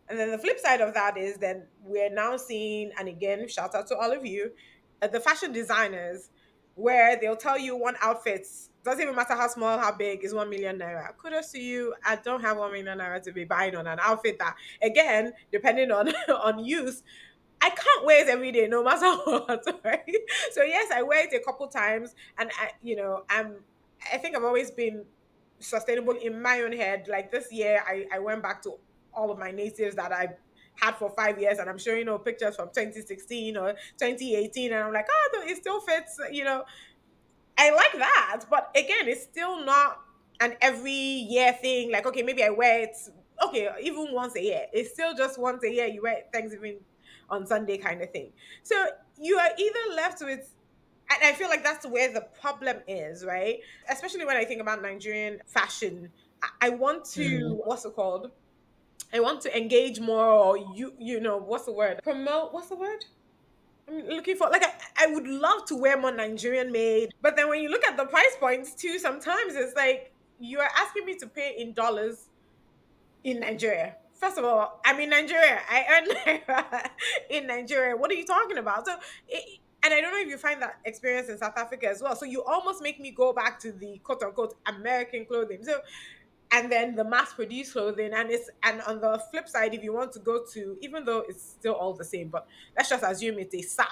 And then the flip side of that is then we're now seeing, and again, shout out to all of you, the fashion designers, where they'll tell you one outfit, doesn't even matter how small, how big, is 1 million naira. Kudos to you. I don't have 1 million naira to be buying on an outfit that, again, depending on on use, I can't wear it every day, no matter what, right? So yes, I wear it a couple times, and I think I've always been sustainable in my own head. Like this year, I went back to all of my natives that I had for 5 years, and I'm showing pictures from 2016 or 2018, and I'm like, oh, no, it still fits, I like that, but again, it's still not an every year thing. Like, okay, maybe I wear it, okay, even once a year. It's still just once a year you wear it Thanksgiving on Sunday kind of thing. So you are either left with, and I feel like that's where the problem is, right? Especially when I think about Nigerian fashion. I want Mm, to, what's it called? I want to engage more, or what's the word? Promote, what's the word? I'm looking for, like, I would love to wear more Nigerian made, but then when you look at the price points too, sometimes it's like you are asking me to pay in dollars in Nigeria. First of all, I'm in Nigeria. I earn naira in Nigeria. What are you talking about? And I don't know if you find that experience in South Africa as well. So you almost make me go back to the quote unquote American clothing. So, and then the mass produced clothing, and on the flip side, if you want to go to, even though it's still all the same, but let's just assume it's a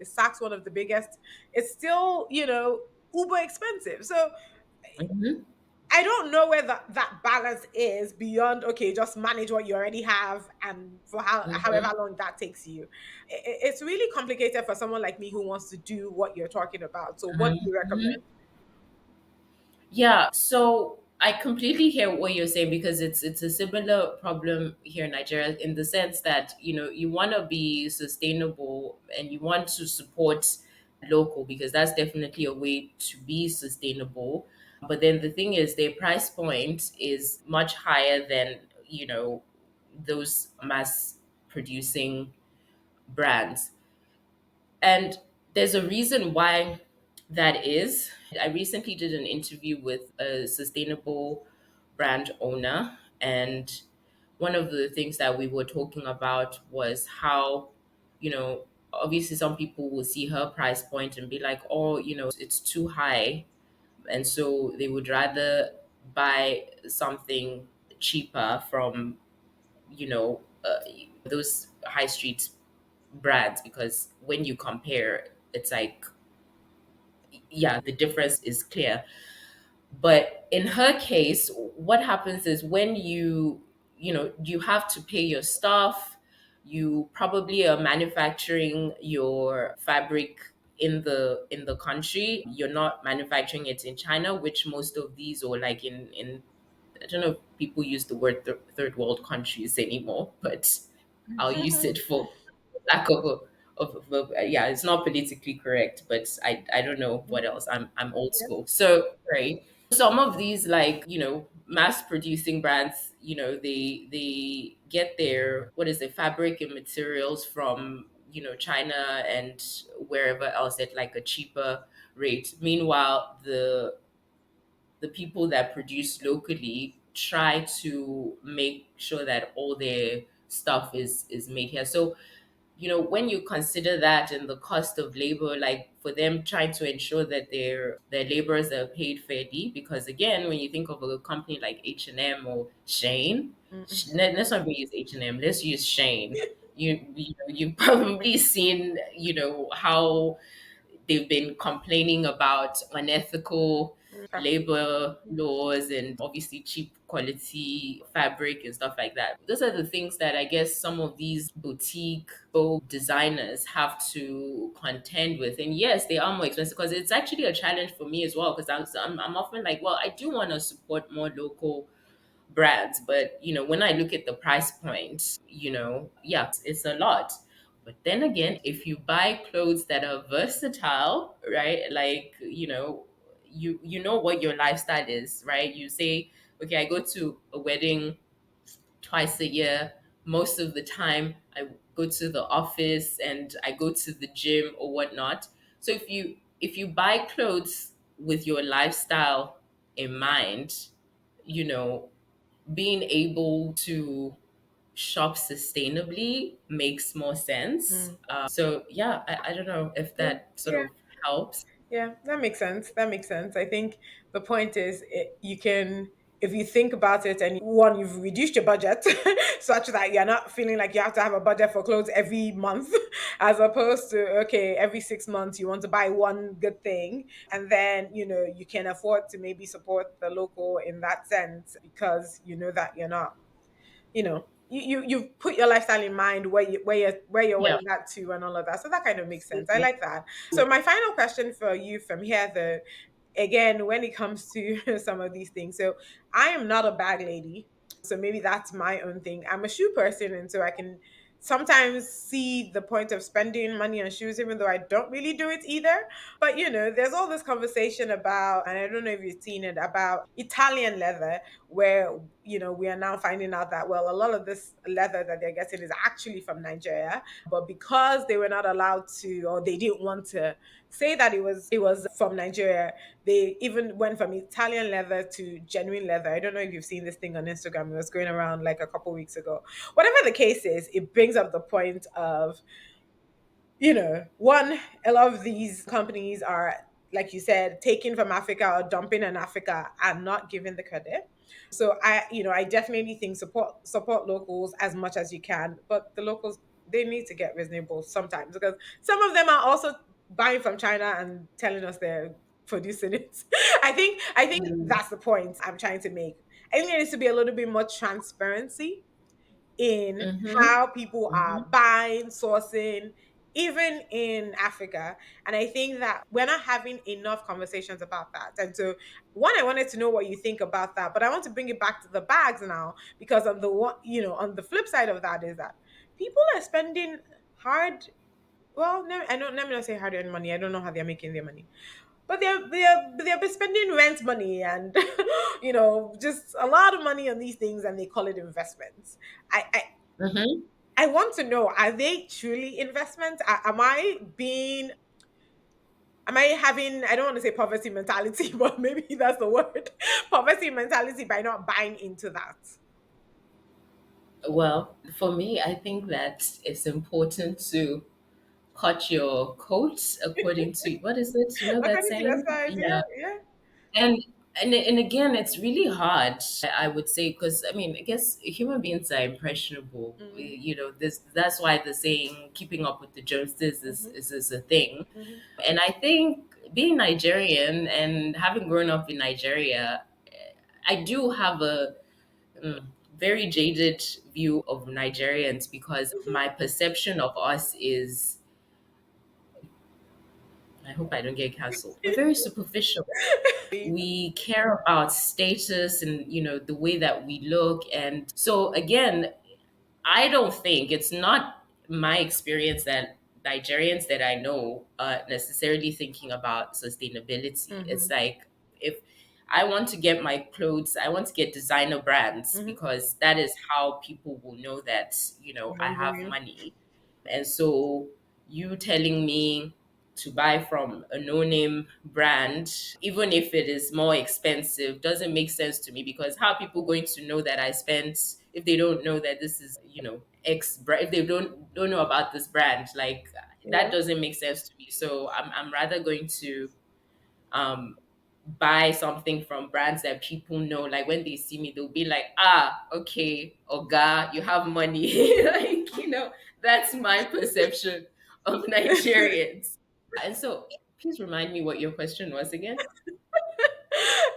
Saks, one of the biggest, it's still uber expensive. So mhm, I don't know where that balance is beyond, okay, just manage what you already have, and for however mhm, long that takes you. It's really complicated for someone like me who wants to do what you're talking about. So what do you mhm. recommend? Yeah, so I completely hear what you're saying because it's a similar problem here in Nigeria in the sense that you want to be sustainable and you want to support local because that's definitely a way to be sustainable. But then the thing is, their price point is much higher than those mass producing brands. And there's a reason why that is. I recently did an interview with a sustainable brand owner, and one of the things that we were talking about was how, obviously some people will see her price point and be like, oh, it's too high. And so they would rather buy something cheaper from, those high street brands because when you compare, it's like, yeah, the difference is clear. But in her case, what happens is when you have to pay your staff, you probably are manufacturing your fabric in the country. You're not manufacturing it in China, which most of these, or like in I don't know if people use the word third world countries anymore, but I'll use it for lack of yeah, it's not politically correct, but I don't know what else. I'm old Yeah. school. So right. Some of these like, mass producing brands, they get their what is it, fabric and materials from, China and wherever else at like a cheaper rate. Meanwhile, the people that produce locally try to make sure that all their stuff is made here. So when you consider that and the cost of labor, like for them trying to ensure that their laborers are paid fairly, because again, when you think of a company like H&M or Shane, Mm-mm. let's not even use H&M, let's use Shane. You've probably seen how they've been complaining about unethical, labor laws and obviously cheap quality fabric and stuff like that. Those are the things that I guess some of these boutique bold designers have to contend with. And yes, they are more expensive because it's actually a challenge for me as well because I'm often like, well, I do want to support more local brands. But when I look at the price point, yeah, it's a lot. But then again, if you buy clothes that are versatile, right? Like, you know what your lifestyle is, right? You say, okay, I go to a wedding twice a year. Most of the time, I go to the office and I go to the gym or whatnot. So if you buy clothes with your lifestyle in mind, you know, being able to shop sustainably makes more sense. So yeah, I don't know if Yeah. that sort Yeah. of helps. Yeah, that makes sense. That makes sense. I think the point is you can, if you think about it, and one, you've reduced your budget such that you're not feeling like you have to have a budget for clothes every month, as opposed to, okay, every 6 months you want to buy one good thing. And then, you can afford to maybe support the local in that sense because you know that you're not, you've put your lifestyle in mind where you're Yeah. wearing that to and all of that. So that kind of makes sense. I like that. So my final question for you from here, though, again, when it comes to some of these things, so I am not a bag lady. So maybe that's my own thing. I'm a shoe person, and so I can sometimes see the point of spending money on shoes, even though I don't really do it either. But there's all this conversation about, and I don't know if you've seen it, about Italian leather, where we are now finding out that, well, a lot of this leather that they're getting is actually from Nigeria, but because they were not allowed to, or they didn't want to say that it was from Nigeria, they even went from Italian leather to genuine leather. I don't know if you've seen this thing on Instagram. It was going around like a couple weeks ago. Whatever the case is, it brings up the point of, one, a lot of these companies are, like you said, taking from Africa or dumping in Africa and not giving the credit. So I definitely think support locals as much as you can, but the locals, they need to get reasonable sometimes, because some of them are also buying from China and telling us they're producing it. I think Mm. that's the point I'm trying to make. I think there needs to be a little bit more transparency in Mm-hmm. how people Mm-hmm. are buying, sourcing, even in Africa. And I think that we're not having enough conversations about that. And so, one, I wanted to know what you think about that, but I want to bring it back to the bags now, because on the one, on the flip side of that is that people are spending hard. Well, no, I don't. Let me not say hard earned money. I don't know how they're making their money, but they're spending rent money and just a lot of money on these things, and they call it investments. I I, Mm-hmm. I want to know, are they truly investments? Am I having, I don't want to say poverty mentality, but maybe that's the word, poverty mentality, by not buying into that? Well, for me, I think that it's important to cut your coat according to what is it? You know that According to their saying? size, yeah, Yeah. yeah. And and again, it's really hard. I would say because I mean, I guess human beings are impressionable. Mm-hmm, That's why the saying "keeping up with the Joneses" mm-hmm, is a thing. mm-hmm. And I think being Nigerian and having grown up in Nigeria, I do have a mm, very jaded view of Nigerians because my perception of us is, I hope I don't get canceled. We're very superficial. We care about status and the way that we look. And so again, I don't think it's not my experience that Nigerians that I know are necessarily thinking about sustainability. It's Mm-hmm, like if I want to get my clothes, I want to get designer brands mm-hmm. because that is how people will know that, I have Nigerian. money. And so you telling me to buy from a no-name brand, even if it is more expensive, doesn't make sense to me because how are people going to know that I spent if they don't know that this is, X brand, if they don't know about this brand, like that Yeah. doesn't make sense to me. So I'm rather going to um buy something from brands that people know. Like when they see me, they'll be like, ah, okay, Oga, you have money. Like, that's my perception of Nigerians. And so please remind me what your question was again.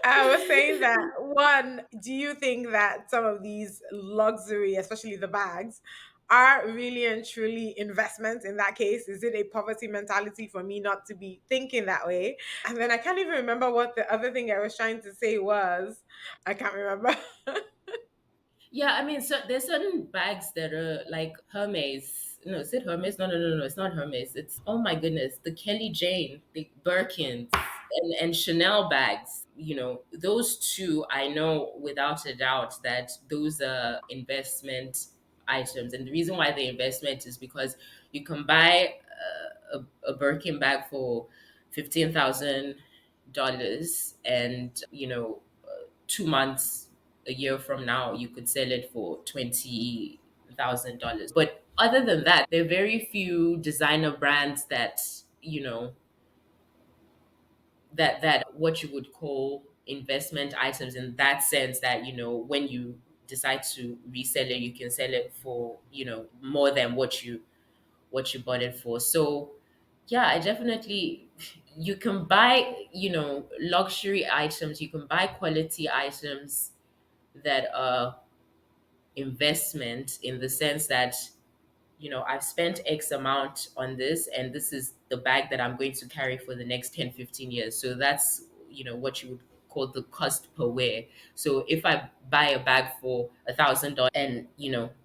I was saying that one, do you think that some of these luxury, especially the bags, are really and truly investments in that case? Is it a poverty mentality for me not to be thinking that way? And then I can't even remember what the other thing I was trying to say was. I can't remember. Yeah, I mean, so there's certain bags that are like Hermes. No, is it Hermes? No, no, no, no. It's not Hermes. It's, oh my goodness, the Kelly Jane, the Birkins, and Chanel bags. Those two, I know without a doubt that those are investment items. And the reason why they're investment is because you can buy a Birkin bag for $15,000, and 2 months, a year from now, you could sell it for $20,000. But other than that, there are very few designer brands that, you know, that what you would call investment items, in that sense that, when you decide to resell it, you can sell it for, more than what you bought it for. So yeah, I definitely, you can buy, luxury items, you can buy quality items that are investment, in the sense that, I've spent X amount on this, and this is the bag that I'm going to carry for the next 10, 15 years. So that's, what you would call the cost per wear. So if I buy a bag for $1,000, and,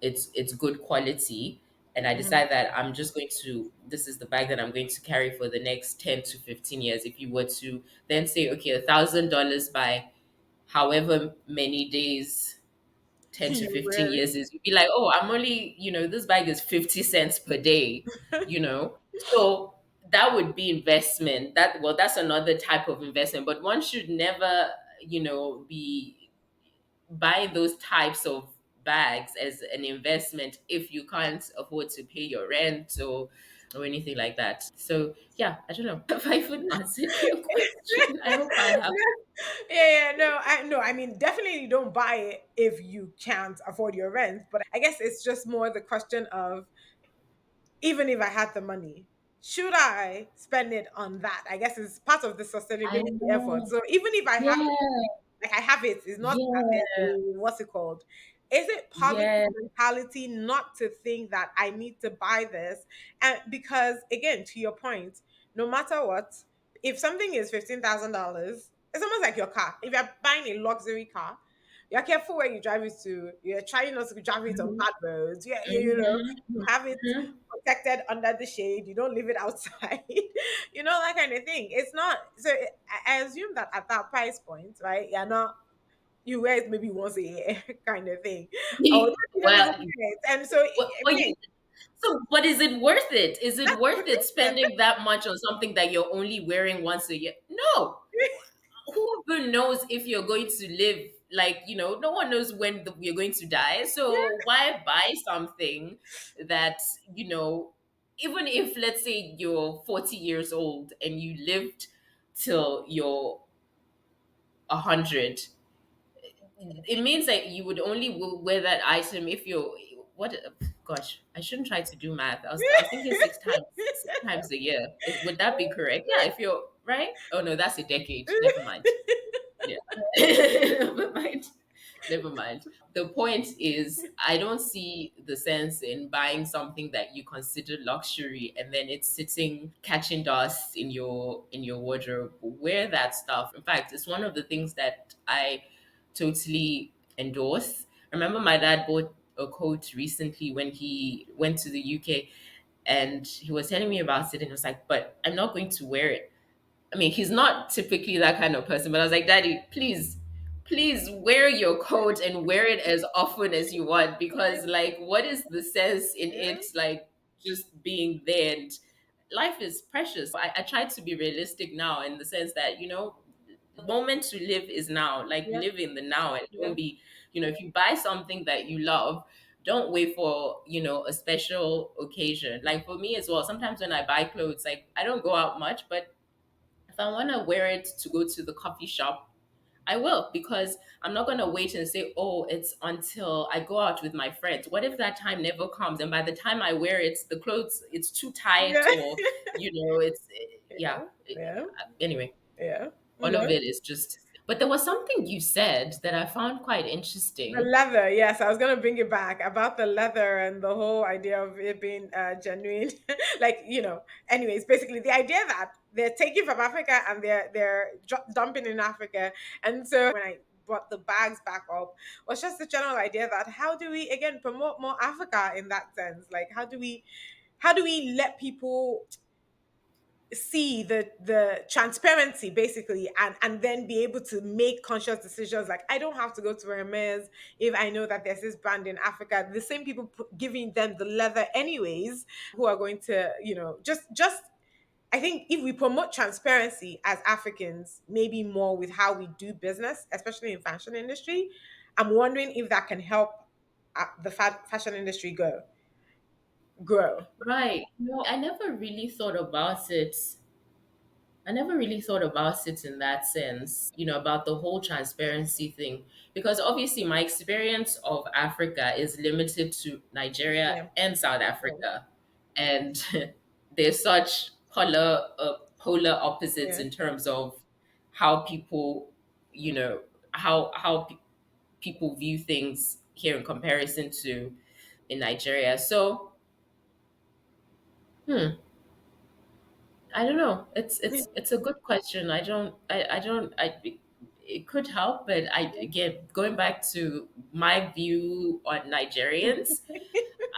it's good quality, and I Mhm. decide that I'm just going to, this is the bag that I'm going to carry for the next 10 to 15 years. If you were to then say, okay, $1,000 by however many days, 10 to You 15 will. years is, you'd be like, oh, I'm only, this bag is 50 cents per day, So that would be investment. That's another type of investment. But one should never, be buying those types of bags as an investment if you can't afford to pay your rent, or anything like that. So yeah, I don't know if I even answered your question. I hope I have. Yeah, yeah, no, I mean, definitely don't buy it if you can't afford your rent. But I guess it's just more the question of, even if I had the money, should I spend it on that? I guess it's part of the I sustainability effort. know. So even if I have, Yeah. like I have it, it's not Yeah. what's it called? Is it poverty Yeah. mentality not to think that I need to buy this? And because again, to your point, no matter what, if something is $15,000, it's almost like your car. If you're buying a luxury car, you're careful where you drive it to. You're trying not to drive it on Mhm. bad roads. Yeah, Mhm. you have it Mhm. protected under the shade. You don't leave it outside. That kind of thing. It's not. So I assume that at that price point, right? You're not. You wear it maybe once a year, kind of thing. Or not even Well, visiting it. And so well, again, but is it worth it? Is it worth it spending that much on something that you're only wearing once a year? No. Who even knows if you're going to live, like, no one knows when you're going to die. So why buy something that, you know even if, let's say, you're 40 years old and you lived till you're 100, it means that you would only wear that item if you're, what, gosh, I shouldn't try to do math. I was thinking six times a year. Would that be correct? Yeah, if you're right. Oh no, that's a decade. Never mind. Yeah. Never mind. Never mind. The point is, I don't see the sense in buying something that you consider luxury, and then it's sitting catching dust in your wardrobe. Wear that stuff. In fact, it's one of the things that I totally endorse. I remember my dad bought a coat recently when he went to the UK, and he was telling me about it, and he was like, but I'm not going to wear it. I mean, he's not typically that kind of person, but I was like, Daddy, please wear your coat and wear it as often as you want, because, like, what is the sense in yeah, it, like, just being there? And life is precious. I try to be realistic now, in the sense that, the moment to live is now. Like, yeah, live in the now, and yeah, don't be, if you buy something that you love, don't wait for, a special occasion. Like, for me as well, sometimes when I buy clothes, like, I don't go out much, but if I want to wear it to go to the coffee shop, I will, because I'm not going to wait and say, oh, it's until I go out with my friends. What if that time never comes? And by the time I wear it, the clothes, it's too tight, yeah, or, it's, yeah. yeah, yeah, Anyway, yeah. all of No. it is just. But there was something you said that I found quite The interesting. leather, yes, I was gonna bring it back about the leather and the whole idea of it being genuine. Like, anyways, basically the idea that they're taking from Africa and they're dumping in Africa. And so when I brought the bags back up, was just the general idea that how do we again promote more Africa in that sense? Like how do we let people see the transparency basically, and then be able to make conscious decisions, like I don't have to go to Hermes if I know that there's this brand in Africa, the same people giving them the leather anyways, who are going to just I think if we promote transparency as Africans, maybe more with how we do business, especially in fashion industry, I'm wondering if that can help the fashion industry grow. Right. I never really thought about it. I never really thought about it in that sense, about the whole transparency thing. Because obviously, my experience of Africa is limited to Nigeria Yeah, and South yeah, Africa. And they're such polar opposites yeah. in terms of how people, you know, how people view things here in comparison to in Nigeria. So, hmm, I don't know. It's a good question. I it could help, but I again going back to my view on Nigerians,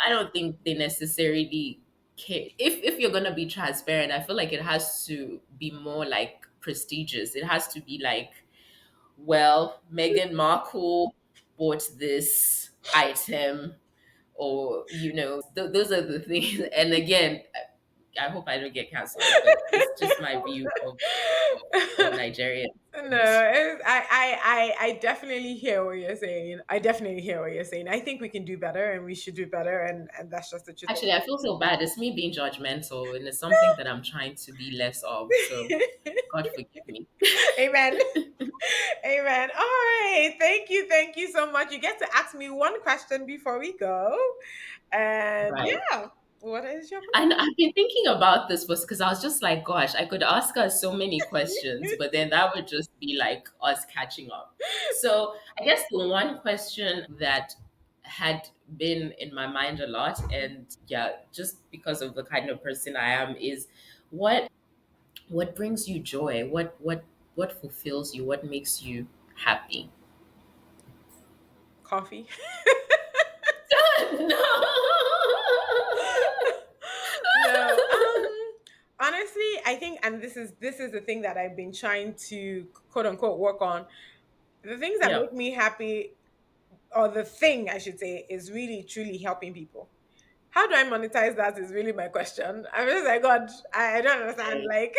I don't think they necessarily care. If you're gonna be transparent, I feel like it has to be more like prestigious. It has to be like, well, Meghan Markle bought this item, or those are the things. And again, I hope I don't get canceled, but it's just my view of Nigeria. No, I definitely hear what you're saying. I definitely hear what you're saying. I think we can do better, and we should do better, and that's just the truth of Actually, I feel so bad. It's me being judgmental, and it's something that I'm trying to be less of. So, it. God forgive me. Amen. Amen. All right. Thank you so much. You get to ask me one question before we go. And Right. yeah, what is your And I've been thinking about this was because I was just like, gosh, I could ask her so many questions, but then that would just be like us catching up. So I guess the one question that had been in my mind a lot, and yeah, just because of the kind of person I am, is what brings you joy? What fulfills you? What makes you happy? coffee? No. No. Honestly, I think, and this is the thing that I've been trying to quote unquote work on. The things that Yeah. make me happy, or the thing I should say, is really truly helping people. How do I monetize that is really my question. I'm just like, God, I don't understand. Right. Like,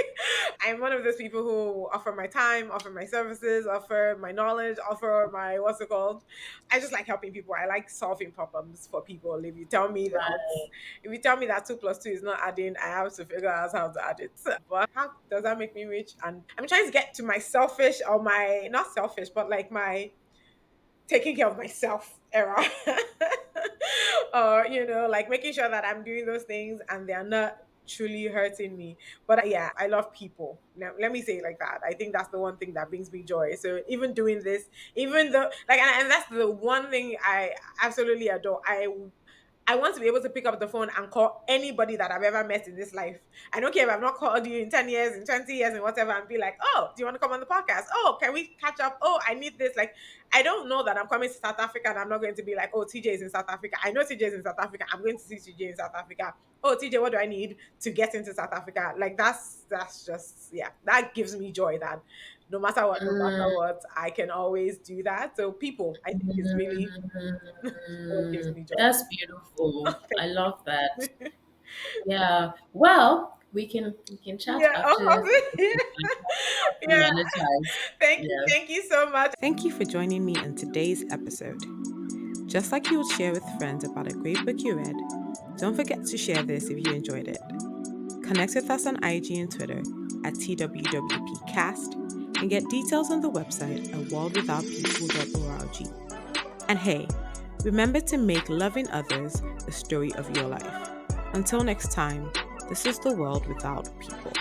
I'm one of those people who offer my time, offer my services, offer my knowledge, offer my, what's it called? I just like helping people. I like solving problems for people. If you tell me that 2 plus 2 is not adding, I have to figure out how to add it. But how does that make me rich? And I'm trying to get to my selfish, or my, not selfish, but like my taking care of myself era. Or like making sure that I'm doing those things and they're not truly hurting me. But yeah, I love people. Now, let me say it like that. I think that's the one thing that brings me joy. So even doing this, even though like, and that's the one thing I absolutely adore. I want to be able to pick up the phone and call anybody that I've ever met in this life. I don't care if I've not called you in 10 years, in 20 years, and whatever, and be like, oh, do you want to come on the podcast? Oh, can we catch up? Oh, I need this. Like, I don't know that I'm coming to South Africa and I'm not going to be like, oh, TJ is in South Africa. I know TJ is in South Africa. I'm going to see TJ in South Africa. Oh, TJ, what do I need to get into South Africa? Like, that's just, yeah, that gives me joy that no matter Mm, what, I can always do that. So, people, I think, is really what gives me joy. that's beautiful. Thank I love that. you. Yeah. Well, we can chat Yeah. after Oh, yeah. monetize. Yeah. Thank you so much. Thank you for joining me in today's episode. Just like you would share with friends about a great book you read, don't forget to share this if you enjoyed it. Connect with us on IG and Twitter at TWWPcast and get details on the website at worldwithoutpeople.org. And hey, remember to make loving others the story of your life. Until next time, this is the world without people.